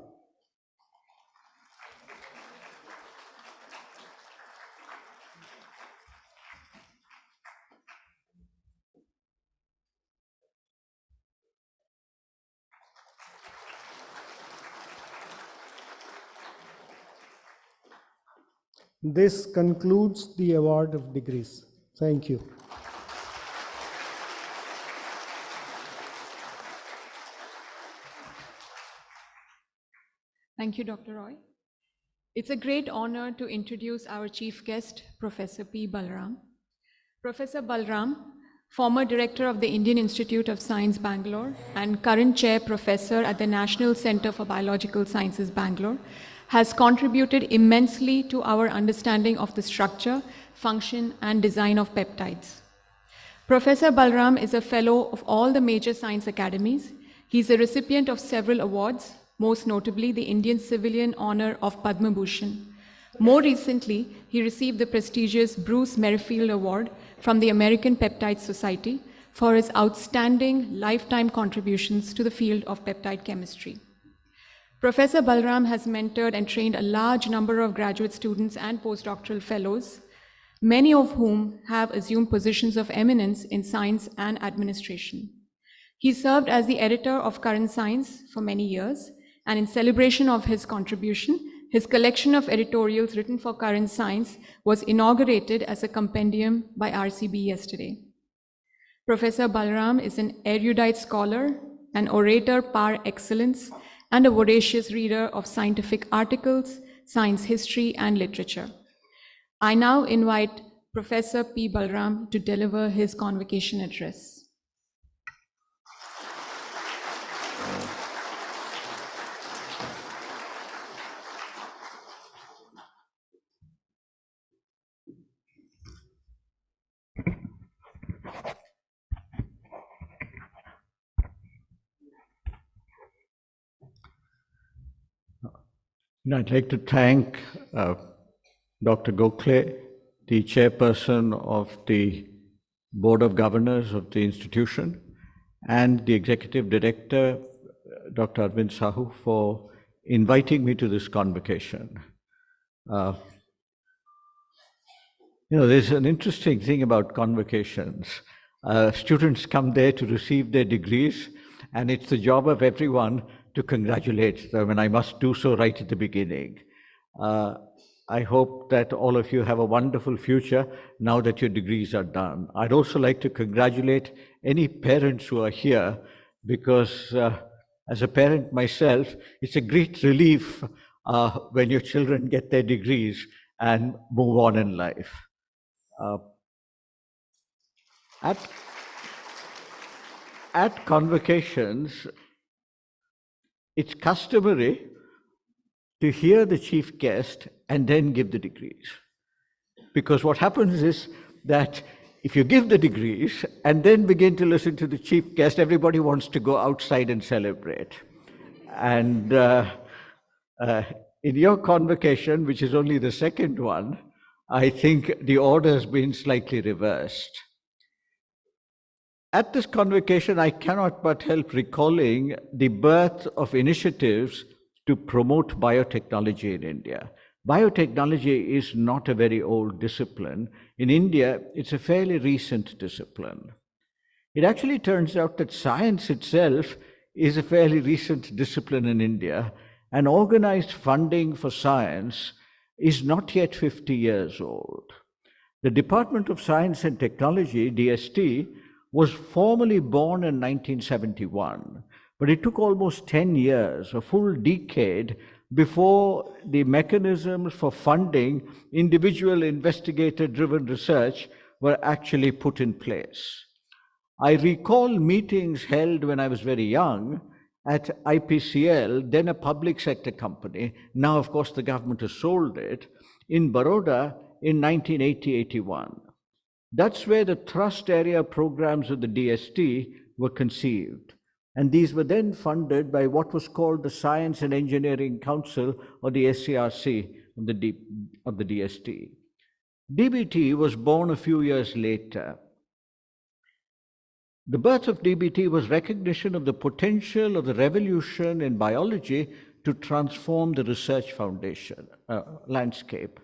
E: This concludes the award of degrees. Thank you.
A: Thank you, Dr. Roy. It's a great honor to introduce our chief guest, Professor P. Balram. Professor Balram, former director of the Indian Institute of Science, Bangalore, and current chair professor at the National Center for Biological Sciences, Bangalore, has contributed immensely to our understanding of the structure, function, and design of peptides. Professor Balram is a fellow of all the major science academies. He's a recipient of several awards, most notably the Indian Civilian Honor of Padma Bhushan. More recently, he received the prestigious Bruce Merrifield Award from the American Peptide Society for his outstanding lifetime contributions to the field of peptide chemistry. Professor Balram has mentored and trained a large number of graduate students and postdoctoral fellows, many of whom have assumed positions of eminence in science and administration. He served as the editor of Current Science for many years, and in celebration of his contribution, his collection of editorials written for Current Science was inaugurated as a compendium by RCB yesterday. Professor Balram is an erudite scholar, an orator par excellence, and a voracious reader of scientific articles, science history, and literature. I now invite Professor P. Balram to deliver his convocation address.
F: I'd like to thank Dr. Gokhale, the chairperson of the Board of Governors of the institution, and the executive director, Dr. Arvind Sahu, for inviting me to this convocation. There's an interesting thing about convocations. Students come there to receive their degrees, and it's the job of everyone to congratulate them, and I must do so right at the beginning. I hope that all of you have a wonderful future now that your degrees are done. I'd also like to congratulate any parents who are here, because as a parent myself, it's a great relief when your children get their degrees and move on in life. At convocations, it's customary to hear the chief guest and then give the degrees. Because what happens is that if you give the degrees and then begin to listen to the chief guest, everybody wants to go outside and celebrate. And in your convocation, which is only the second one, I think the order has been slightly reversed. At this convocation, I cannot but help recalling the birth of initiatives to promote biotechnology in India. Biotechnology is not a very old discipline. In India, it's a fairly recent discipline. It actually turns out that science itself is a fairly recent discipline in India, and organized funding for science is not yet 50 years old. The Department of Science and Technology, DST, was formally born in 1971, but it took almost 10 years, a full decade, before the mechanisms for funding individual investigator-driven research were actually put in place. I recall meetings held when I was very young at IPCL, then a public sector company, now of course the government has sold it, in Baroda in 1980-81. That's where the thrust area programs of the DST were conceived. And these were then funded by what was called the Science and Engineering Council, or the SCRC of the DST. DBT was born a few years later. The birth of DBT was recognition of the potential of the revolution in biology to transform the research foundation landscape.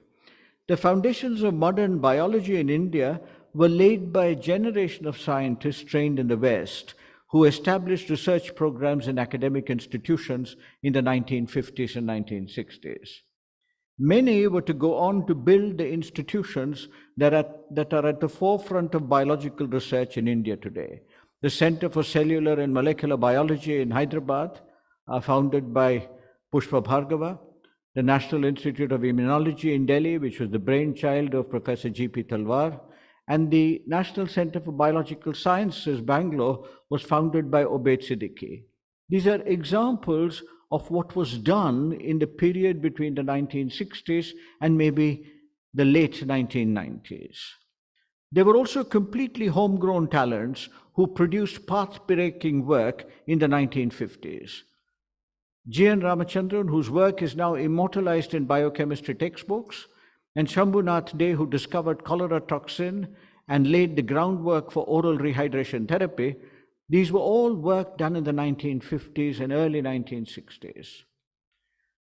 F: The foundations of modern biology in India were laid by a generation of scientists trained in the West who established research programs in academic institutions in the 1950s and 1960s. Many were to go on to build the institutions that are at the forefront of biological research in India today. The Center for Cellular and Molecular Biology in Hyderabad, founded by Pushpa Bhargava, the National Institute of Immunology in Delhi, which was the brainchild of Professor G.P. Talwar, and the National Center for Biological Sciences, Bangalore, was founded by Obaid Siddiqui. These are examples of what was done in the period between the 1960s and maybe the late 1990s. There were also completely homegrown talents who produced path-breaking work in the 1950s. G.N. Ramachandran, whose work is now immortalized in biochemistry textbooks, and Shambhunath Dey, who discovered cholera toxin and laid the groundwork for oral rehydration therapy, these were all work done in the 1950s and early 1960s.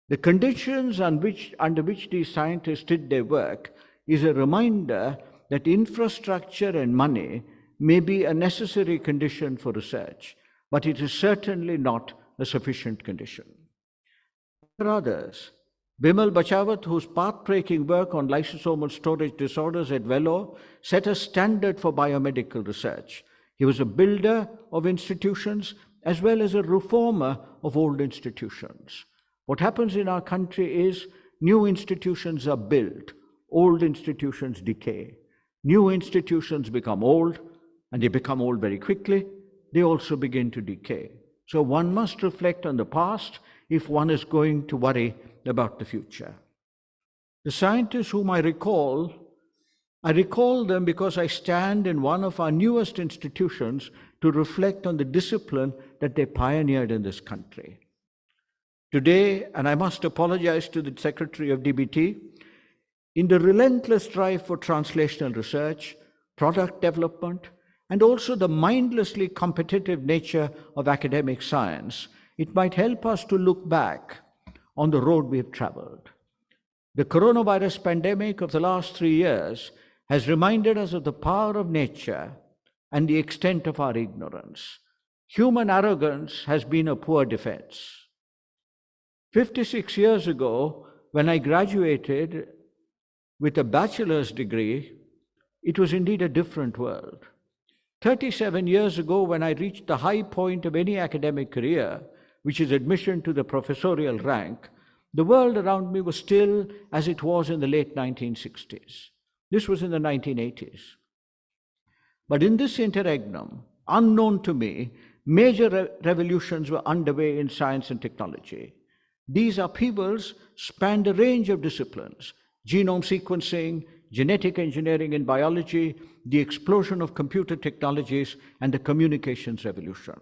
F: The conditions under which these scientists did their work is a reminder that infrastructure and money may be a necessary condition for research, but it is certainly not a sufficient condition. There are others. Bimal Bachawat, whose path-breaking work on lysosomal storage disorders at Vellore set a standard for biomedical research. He was a builder of institutions as well as a reformer of old institutions. What happens in our country is new institutions are built, old institutions decay. New institutions become old, and they become old very quickly. They also begin to decay. So one must reflect on the past if one is going to worry about the future. The scientists whom I recall them because I stand in one of our newest institutions to reflect on the discipline that they pioneered in this country. Today, and I must apologize to the Secretary of DBT, in the relentless drive for translational research, product development, and also the mindlessly competitive nature of academic science, it might help us to look back on the road we have traveled. The coronavirus pandemic of the last 3 years has reminded us of the power of nature and the extent of our ignorance. Human arrogance has been a poor defense. 56 years ago, when I graduated with a bachelor's degree, it was indeed a different world. 37 years ago, when I reached the high point of any academic career, which is admission to the professorial rank, the world around me was still as it was in the late 1960s. This was in the 1980s. But in this interregnum, unknown to me, major revolutions were underway in science and technology. These upheavals spanned a range of disciplines: genome sequencing, genetic engineering in biology, the explosion of computer technologies, and the communications revolution.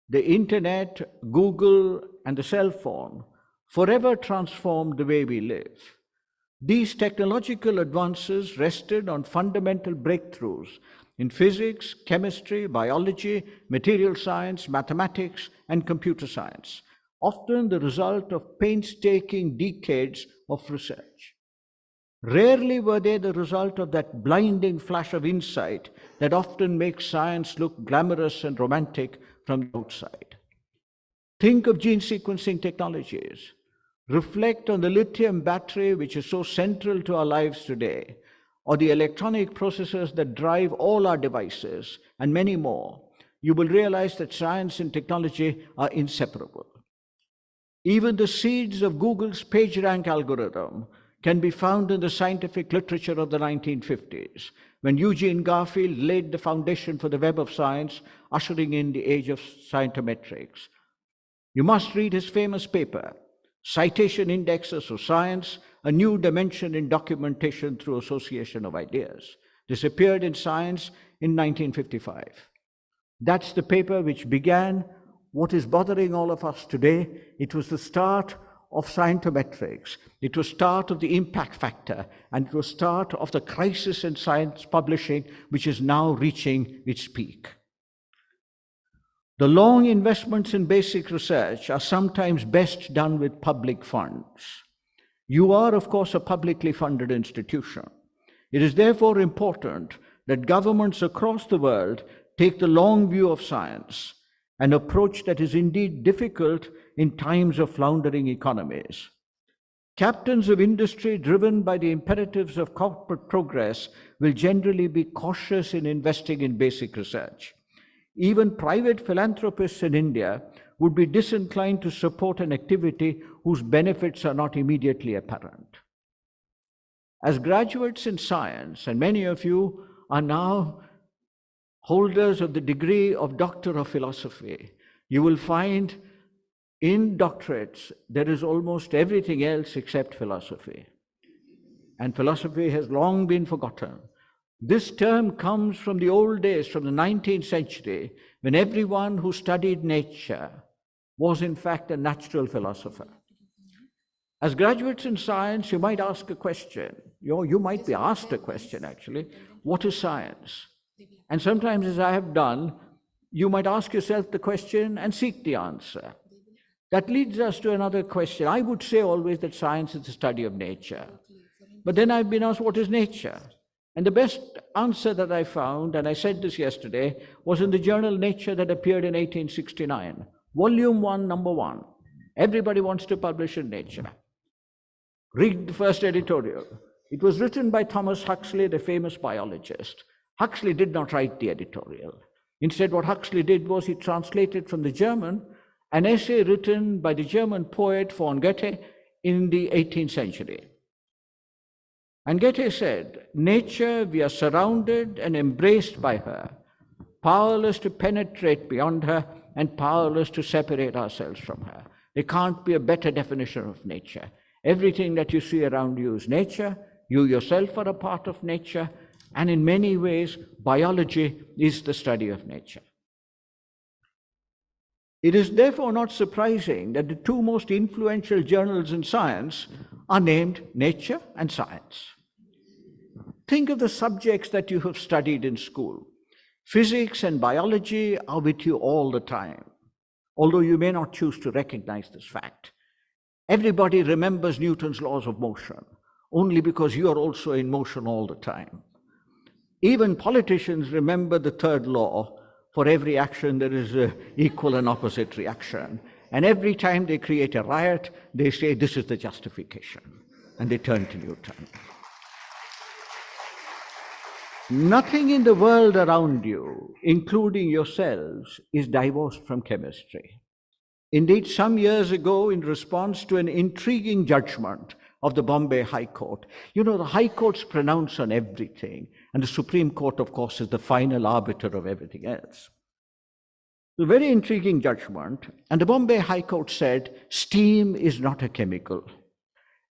F: The internet, Google, and the cell phone forever transformed the way we live. These technological advances rested on fundamental breakthroughs in physics, chemistry, biology, material science, mathematics, and computer science, often the result of painstaking decades of research. Rarely were they the result of that blinding flash of insight that often makes science look glamorous and romantic from the outside. Think of gene sequencing technologies. Reflect on the lithium battery, which is so central to our lives today, or the electronic processors that drive all our devices, and many more. You will realize that science and technology are inseparable. Even the seeds of Google's PageRank algorithm can be found in the scientific literature of the 1950s, when Eugene Garfield laid the foundation for the web of science, ushering in the age of scientometrics. You must read his famous paper, Citation Indexes of Science, a New Dimension in Documentation Through Association of Ideas. This appeared in Science in 1955. That's the paper which began what is bothering all of us today. It was the start of scientometrics. It was start of the impact factor, and it was start of the crisis in science publishing, which is now reaching its peak. The long investments in basic research are sometimes best done with public funds. You are, of course, a publicly funded institution. It is therefore important that governments across the world take the long view of science, an approach that is indeed difficult in times of floundering economies. Captains of industry driven by the imperatives of corporate progress will generally be cautious in investing in basic research. Even private philanthropists in India would be disinclined to support an activity whose benefits are not immediately apparent. As graduates in science, and many of you are now holders of the degree of Doctor of Philosophy, you will find in doctorates there is almost everything else except philosophy. And philosophy has long been forgotten. This term comes from the old days, from the 19th century, when everyone who studied nature was in fact a natural philosopher. As graduates in science, you might ask a question. You might be asked a question, actually. What is science? And sometimes, as I have done, you might ask yourself the question and seek the answer. That leads us to another question. I would say always that science is the study of nature. But then I've been asked, what is nature? And the best answer that I found, and I said this yesterday, was in the journal Nature that appeared in 1869. Volume 1, number 1. Everybody wants to publish in Nature. Read the first editorial. It was written by Thomas Huxley, the famous biologist. Huxley did not write the editorial. Instead, what Huxley did was he translated from the German an essay written by the German poet von Goethe in the 18th century. And Goethe said, nature, we are surrounded and embraced by her, powerless to penetrate beyond her and powerless to separate ourselves from her. There can't be a better definition of nature. Everything that you see around you is nature. You yourself are a part of nature. And in many ways, biology is the study of nature. It is therefore not surprising that the two most influential journals in science are named Nature and Science. Think of the subjects that you have studied in school. Physics and biology are with you all the time, although you may not choose to recognize this fact. Everybody remembers Newton's laws of motion, only because you are also in motion all the time. Even politicians remember the third law. For every action, there is an equal and opposite reaction. And every time they create a riot, they say, this is the justification. And they turn to Newton. Nothing in the world around you, including yourselves, is divorced from chemistry. Indeed, some years ago, in response to an intriguing judgment of the Bombay High Court, the High Courts pronounce on everything, and the Supreme Court, of course, is the final arbiter of everything else. A very intriguing judgment, and the Bombay High Court said, steam is not a chemical.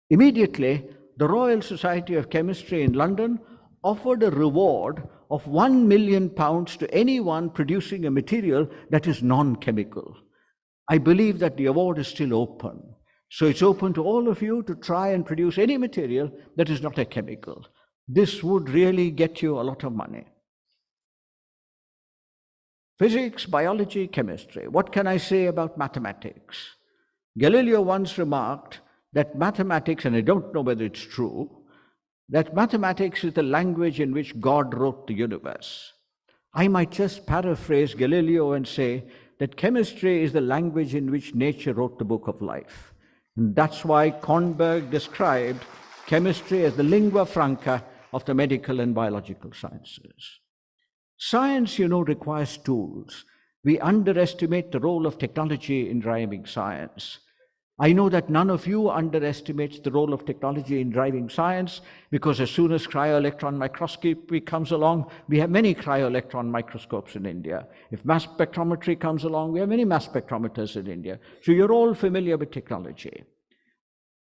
F: Immediately, the Royal Society of Chemistry in London offered a reward of £1 million to anyone producing a material that is non-chemical. I believe that the award is still open. So it's open to all of you to try and produce any material that is not a chemical. This would really get you a lot of money. Physics, biology, chemistry. What can I say about mathematics? Galileo once remarked that mathematics, and I don't know whether it's true, that mathematics is the language in which God wrote the universe. I might just paraphrase Galileo and say that chemistry is the language in which nature wrote the book of life. And that's why Kornberg described chemistry as the lingua franca of the medical and biological sciences. Science, requires tools. We underestimate the role of technology in driving science. I know that none of you underestimates the role of technology in driving science, because as soon as cryo-electron microscopy comes along, we have many cryo-electron microscopes in India. If mass spectrometry comes along, we have many mass spectrometers in India. So you're all familiar with technology.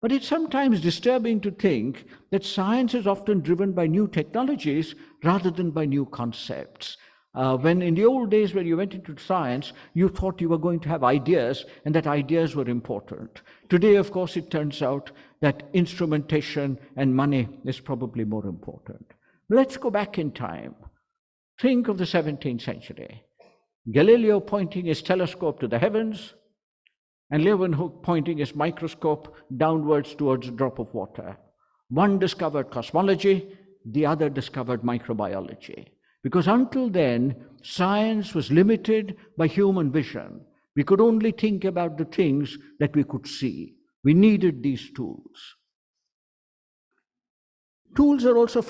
F: But it's sometimes disturbing to think that science is often driven by new technologies rather than by new concepts. When in the old days when you went into science, you thought you were going to have ideas and that ideas were important. Today, of course, it turns out that instrumentation and money is probably more important. Let's go back in time. Think of the 17th century. Galileo pointing his telescope to the heavens, and Leeuwenhoek pointing his microscope downwards towards a drop of water. One discovered cosmology, the other discovered microbiology. Because until then, science was limited by human vision. We could only think about the things that we could see. We needed these tools. Tools are also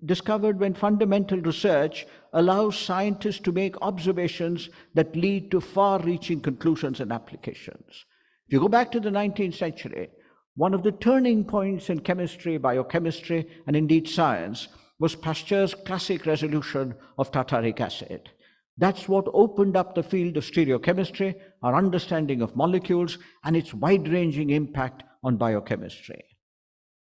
F: discovered when fundamental research allows scientists to make observations that lead to far-reaching conclusions and applications. If you go back to the 19th century, one of the turning points in chemistry, biochemistry, and indeed science was Pasteur's classic resolution of tartaric acid. That's what opened up the field of stereochemistry, our understanding of molecules, and its wide-ranging impact on biochemistry.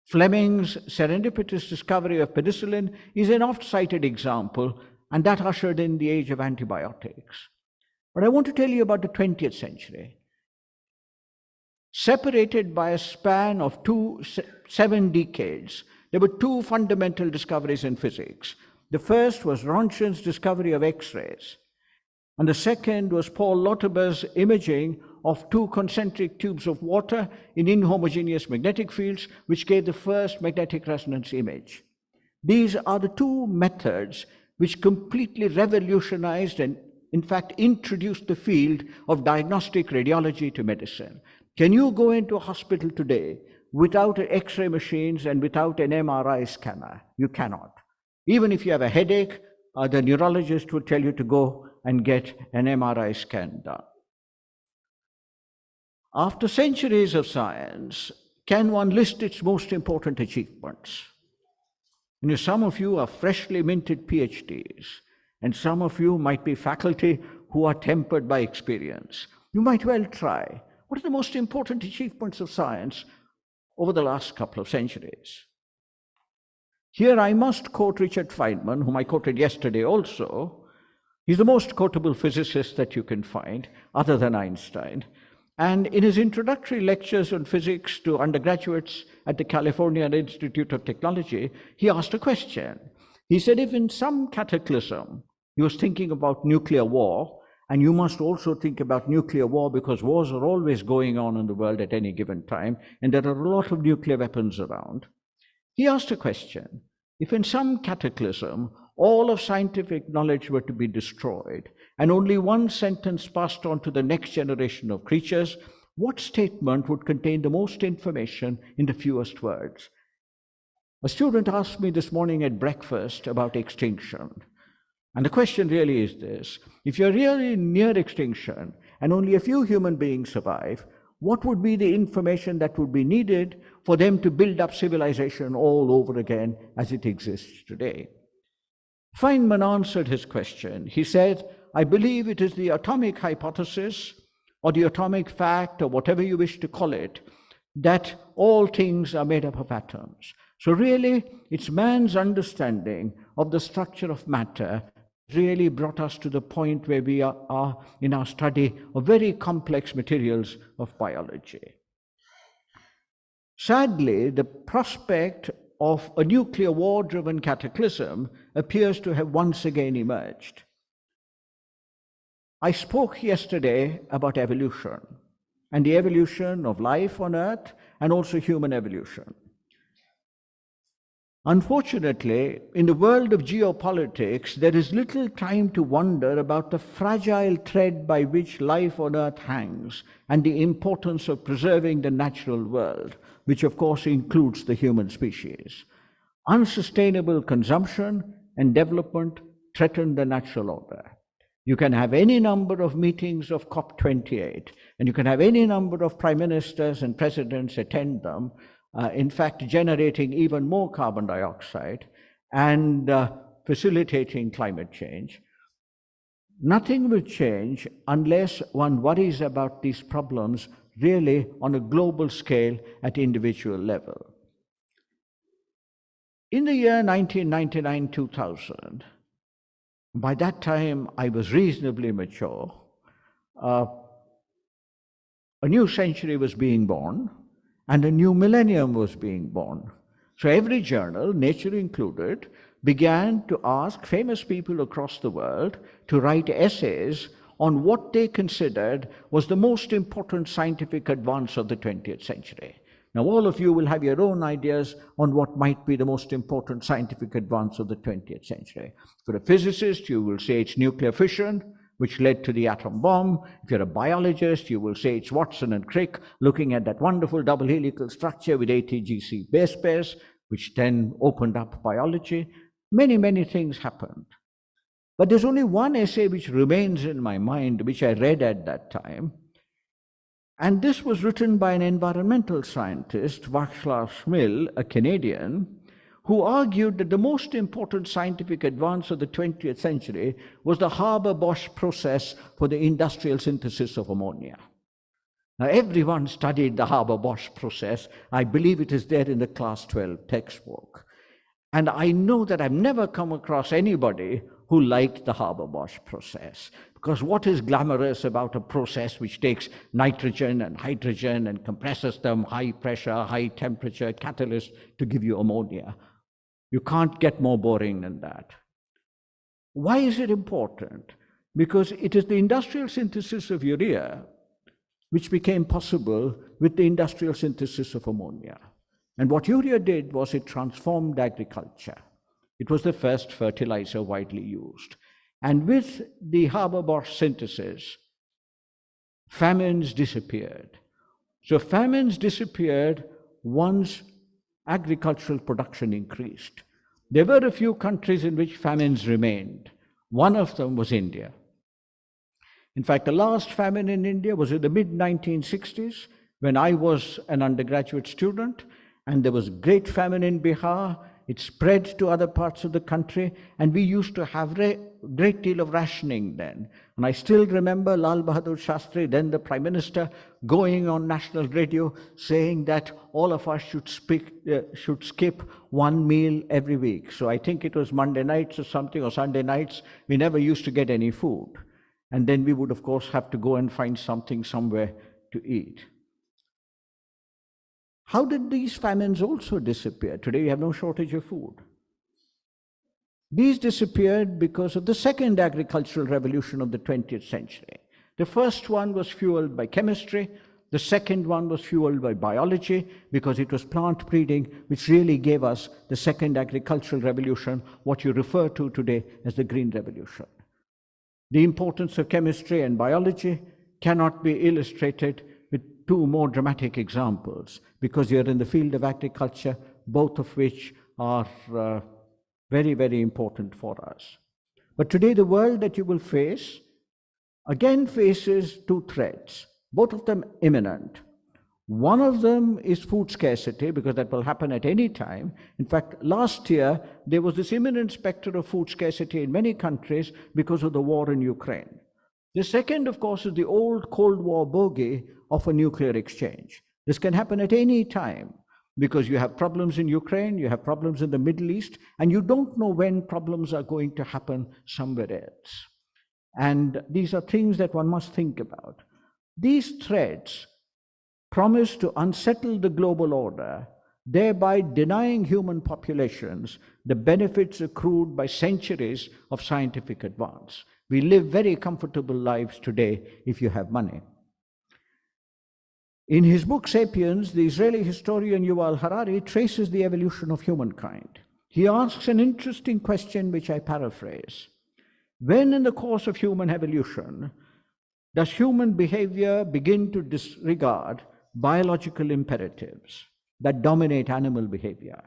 F: Fleming's serendipitous discovery of penicillin is an oft-cited example, and that ushered in the age of antibiotics. But I want to tell you about the 20th century. Separated by a span of 7 decades, there were 2 fundamental discoveries in physics. The first was Rontgen's discovery of X-rays, and the second was Paul Lauterber's imaging of 2 concentric tubes of water in inhomogeneous magnetic fields, which gave the first magnetic resonance image. These are the 2 methods which completely revolutionized and, in fact, introduced the field of diagnostic radiology to medicine. Can you go into a hospital today without X-ray machines and without an MRI scanner? You cannot. Even if you have a headache, the neurologist will tell you to go and get an MRI scan done. After centuries of science, can one list its most important achievements? You know, some of you are freshly minted PhDs, and some of you might be faculty who are tempered by experience. You might well try. What are the most important achievements of science over the last couple of centuries? Here I must quote Richard Feynman, whom I quoted yesterday also. He's the most quotable physicist that you can find, other than Einstein. And in his introductory lectures on physics to undergraduates at the California Institute of Technology, he asked a question. He said, if in some cataclysm, he was thinking about nuclear war, and you must also think about nuclear war because wars are always going on in the world at any given time, and there are a lot of nuclear weapons around. He asked a question, if in some cataclysm, all of scientific knowledge were to be destroyed, and only one sentence passed on to the next generation of creatures, what statement would contain the most information in the fewest words? A student asked me this morning at breakfast about extinction. And the question really is this: if you're really near extinction and only a few human beings survive, what would be the information that would be needed for them to build up civilization all over again as it exists today? Feynman answered his question. He said, I believe it is the atomic hypothesis or the atomic fact or whatever you wish to call it, that all things are made up of atoms. So really, it's man's understanding of the structure of matter really brought us to the point where we are in our study of very complex materials of biology. Sadly, the prospect of a nuclear war-driven cataclysm appears to have once again emerged. I spoke yesterday about evolution and the evolution of life on Earth and also human evolution. Unfortunately, in the world of geopolitics, there is little time to wonder about the fragile thread by which life on Earth hangs and the importance of preserving the natural world, which of course includes the human species. Unsustainable consumption and development threaten the natural order. You can have any number of meetings of COP28, and you can have any number of prime ministers and presidents attend them, in fact, generating even more carbon dioxide and facilitating climate change. Nothing will change unless one worries about these problems really on a global scale at individual level. In the year 1999-2000, by that time I was reasonably mature, a new century was being born and a new millennium was being born. So every journal, Nature included, began to ask famous people across the world to write essays on what they considered was the most important scientific advance of the 20th century. Now, all of you will have your own ideas on what might be the most important scientific advance of the 20th century. For a physicist, you will say it's nuclear fission, which led to the atom bomb. If you're a biologist, you will say it's Watson and Crick looking at that wonderful double helical structure with ATGC base pairs, which then opened up biology. Many, many things happened. But there's only one essay which remains in my mind, which I read at that time. And this was written by an environmental scientist, Václav Smil, a Canadian, who argued that the most important scientific advance of the 20th century was the Haber-Bosch process for the industrial synthesis of ammonia. Now, everyone studied the Haber-Bosch process. I believe it is there in the Class 12 textbook. And I know that I've never come across anybody who liked the Haber-Bosch process. Because what is glamorous about a process which takes nitrogen and hydrogen and compresses them, high pressure, high temperature catalyst to give you ammonia? You can't get more boring than that. Why is it important? Because it is the industrial synthesis of urea which became possible with the industrial synthesis of ammonia. And what urea did was it transformed agriculture. It was the first fertilizer widely used. And with the Haber-Bosch synthesis, famines disappeared. So famines disappeared once agricultural production increased. There were a few countries in which famines remained. One of them was India. In fact, the last famine in India was in the mid-1960s when I was an undergraduate student, and there was great famine in Bihar. It spread to other parts of the country, and we used to have a great deal of rationing then. And I still remember Lal Bahadur Shastri, then the Prime Minister, going on national radio saying that all of us should skip one meal every week. So I think it was Monday nights or something, or Sunday nights, we never used to get any food. And then we would, of course, have to go and find something somewhere to eat. How did these famines also disappear? Today we have no shortage of food. These disappeared because of the second agricultural revolution of the 20th century. The first one was fueled by chemistry. The second one was fueled by biology, because it was plant breeding which really gave us the second agricultural revolution, what you refer to today as the Green Revolution. The importance of chemistry and biology cannot be illustrated with two more dramatic examples, because you're in the field of agriculture, both of which are very, very important for us. But today the world that you will face again faces two threats, both of them imminent. One of them is food scarcity, because that will happen at any time. In fact, last year, there was this imminent specter of food scarcity in many countries because of the war in Ukraine. The second, of course, is the old Cold War bogey of a nuclear exchange. This can happen at any time, because you have problems in Ukraine, you have problems in the Middle East, and you don't know when problems are going to happen somewhere else. And these are things that one must think about. These threats promise to unsettle the global order, thereby denying human populations the benefits accrued by centuries of scientific advance. We live very comfortable lives today if you have money. In his book Sapiens, the Israeli historian Yuval Harari traces the evolution of humankind. He asks an interesting question, which I paraphrase. When in the course of human evolution does human behavior begin to disregard biological imperatives that dominate animal behavior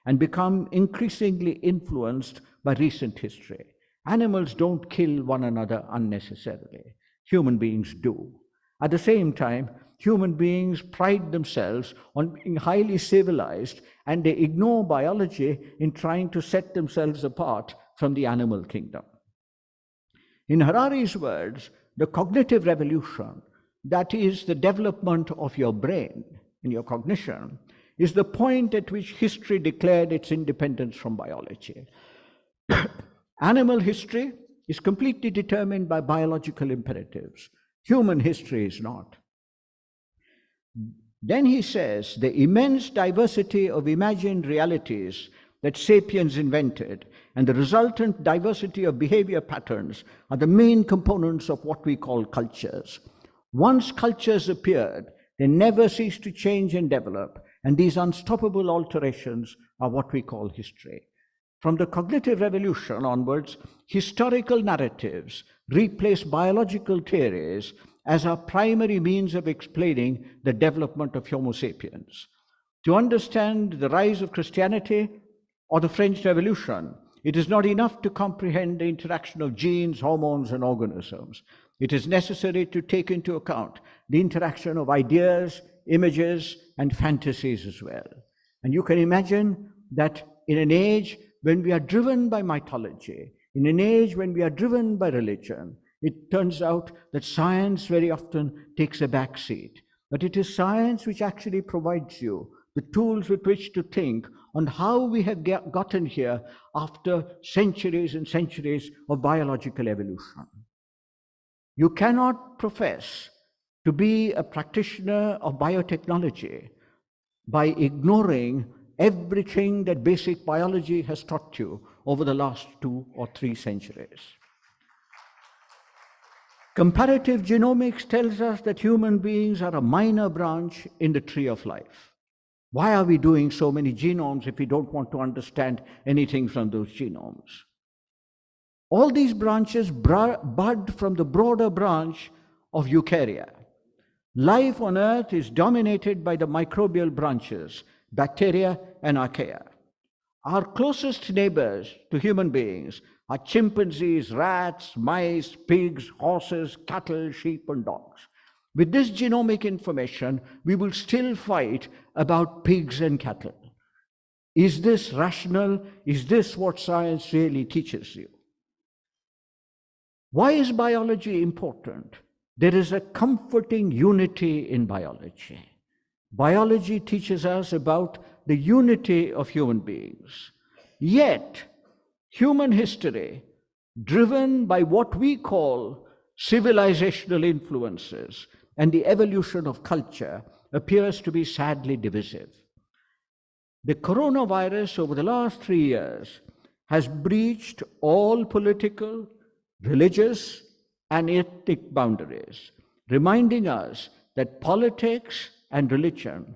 F: and become increasingly influenced by recent history? Animals don't kill one another unnecessarily. Human beings do. At the same time, human beings pride themselves on being highly civilized, and they ignore biology in trying to set themselves apart from the animal kingdom. In Harari's words, the cognitive revolution that is the development of your brain and your cognition, is the point at which history declared its independence from biology. Animal history is completely determined by biological imperatives. Human history is not. Then he says, the immense diversity of imagined realities that sapiens invented and the resultant diversity of behavior patterns are the main components of what we call cultures. Once cultures appeared, they never cease to change and develop, and these unstoppable alterations are what we call history. From the cognitive revolution onwards, historical narratives replaced biological theories as our primary means of explaining the development of Homo sapiens. To understand the rise of Christianity or the French Revolution, it is not enough to comprehend the interaction of genes, hormones, and organisms. It is necessary to take into account the interaction of ideas, images, and fantasies as well. And you can imagine that in an age when we are driven by mythology, in an age when we are driven by religion, it turns out that science very often takes a back seat. But it is science which actually provides you the tools with which to think on how we have gotten here after centuries and centuries of biological evolution. You cannot profess to be a practitioner of biotechnology by ignoring everything that basic biology has taught you over the last 2 or 3 centuries. Comparative genomics tells us that human beings are a minor branch in the tree of life. Why are we doing so many genomes if we don't want to understand anything from those genomes? All these branches bud from the broader branch of eukarya. Life on Earth is dominated by the microbial branches, bacteria and archaea. Our closest neighbors to human beings are chimpanzees, rats, mice, pigs, horses, cattle, sheep, and dogs. With this genomic information, we will still fight about pigs and cattle. Is this rational? Is this what science really teaches you? Why is biology important? There is a comforting unity in biology. Biology teaches us about the unity of human beings. Yet, human history, driven by what we call civilizational influences and the evolution of culture, appears to be sadly divisive. The coronavirus over the last 3 years has breached all political, religious, and ethnic boundaries, reminding us that politics and religion,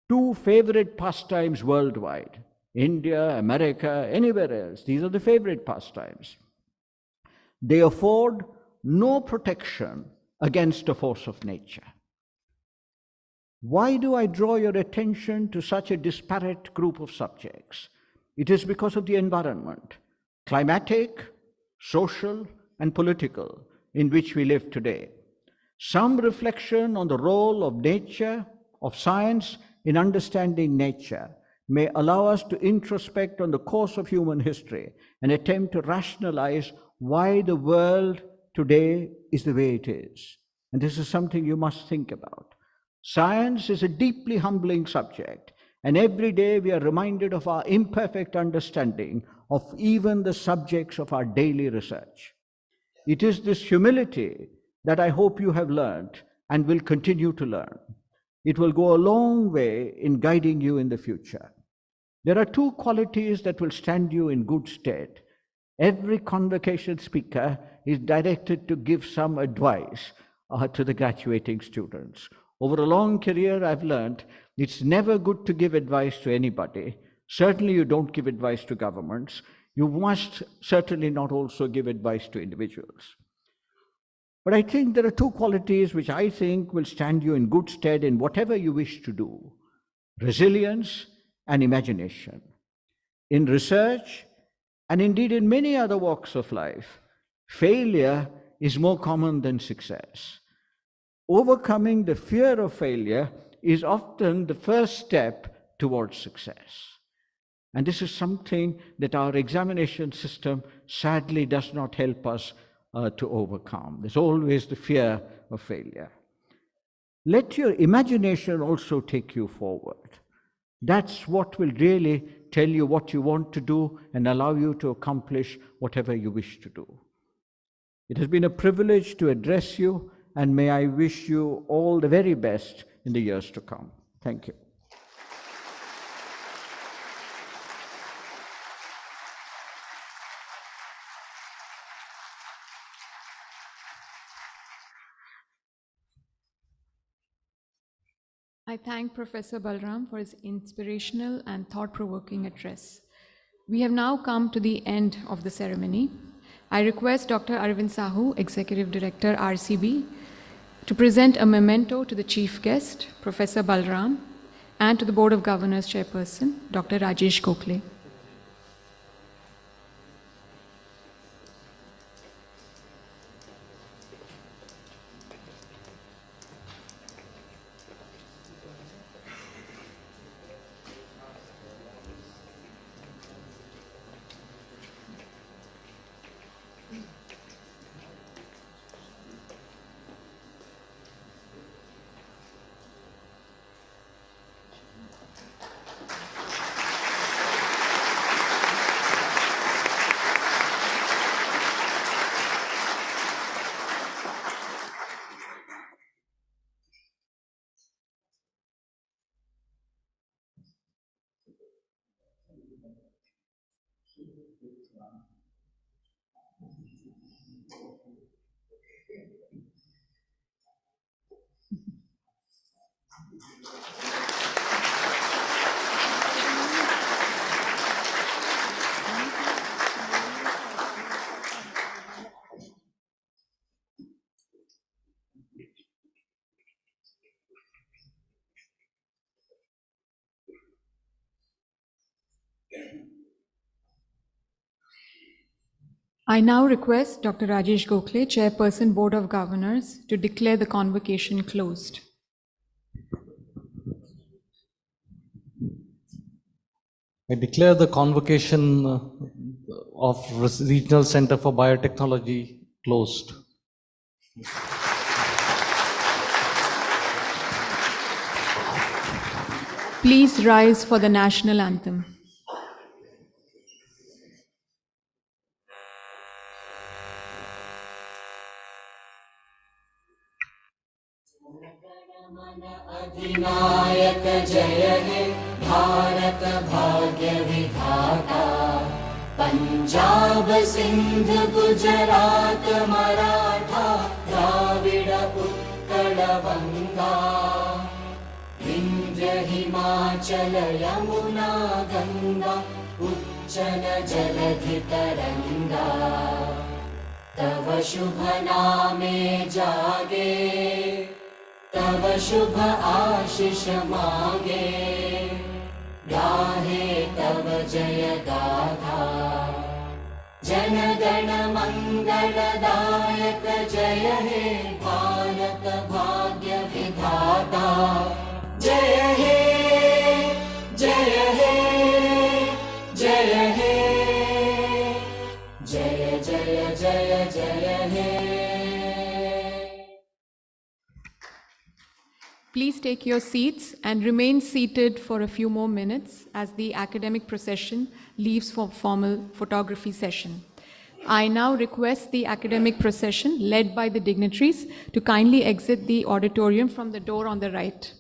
F: 2 favorite pastimes worldwide, India, America, anywhere else, these are the favorite pastimes. They afford no protection against the force of nature. Why do I draw your attention to such a disparate group of subjects? It is because of the environment, climatic, social, and political, in which we live today. Some reflection on the role of nature, of science, in understanding nature may allow us to introspect on the course of human history and attempt to rationalize why the world today is the way it is. And this is something you must think about. Science is a deeply humbling subject, and every day we are reminded of our imperfect understanding of even the subjects of our daily research. It is this humility that I hope you have learned and will continue to learn. It will go a long way in guiding you in the future. There are 2 qualities that will stand you in good stead. Every convocation speaker is directed to give some advice to the graduating students. Over a long career, I've learned it's never good to give advice to anybody. Certainly you don't give advice to governments. You must certainly not also give advice to individuals. But I think there are 2 qualities which I think will stand you in good stead in whatever you wish to do: resilience and imagination. In research, and indeed in many other walks of life, failure is more common than success. Overcoming the fear of failure is often the first step towards success. And this is something that our examination system sadly does not help us to overcome. There's always the fear of failure. Let your imagination also take you forward. That's what will really tell you what you want to do and allow you to accomplish whatever you wish to do. It has been a privilege to address you, and may I wish you all the very best in the years to come. Thank you.
A: I thank Professor Balram for his inspirational and thought-provoking address. We have now come to the end of the ceremony. I request Dr. Arvind Sahu, Executive Director, RCB, to present a memento to the Chief Guest, Professor Balram, and to the Board of Governors Chairperson, Dr. Rajesh Gokhale. I now request Dr. Rajesh Gokhale, Chairperson, Board of Governors, to declare the convocation closed.
C: I declare the convocation of Regional Center for Biotechnology closed.
A: Please rise for the national anthem.
B: अधिनायक जय हे भारत भाग्य विधाता पंजाब सिंध गुजरात मराठा द्राविड उत्कल बंगा विंध्य हिमाचल यमुना गंगा उच्चल जलधि तरंगा तव शुभ नामे जागे तव शुभ आशीष मागे गाहे तव जय गाथा जन गण मंगलदायक जय हे भारत भाग्य विधाता जय हे जय हे जय हे जय जय जय जय हे.
A: Please take your seats and remain seated for a few more minutes as the academic procession leaves for formal photography session. I now request the academic procession led by the dignitaries to kindly exit the auditorium from the door on the right.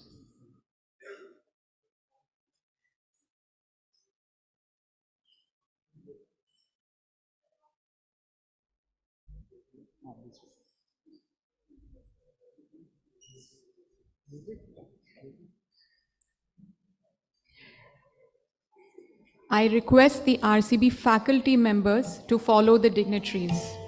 A: I request the RCB faculty members to follow the dignitaries.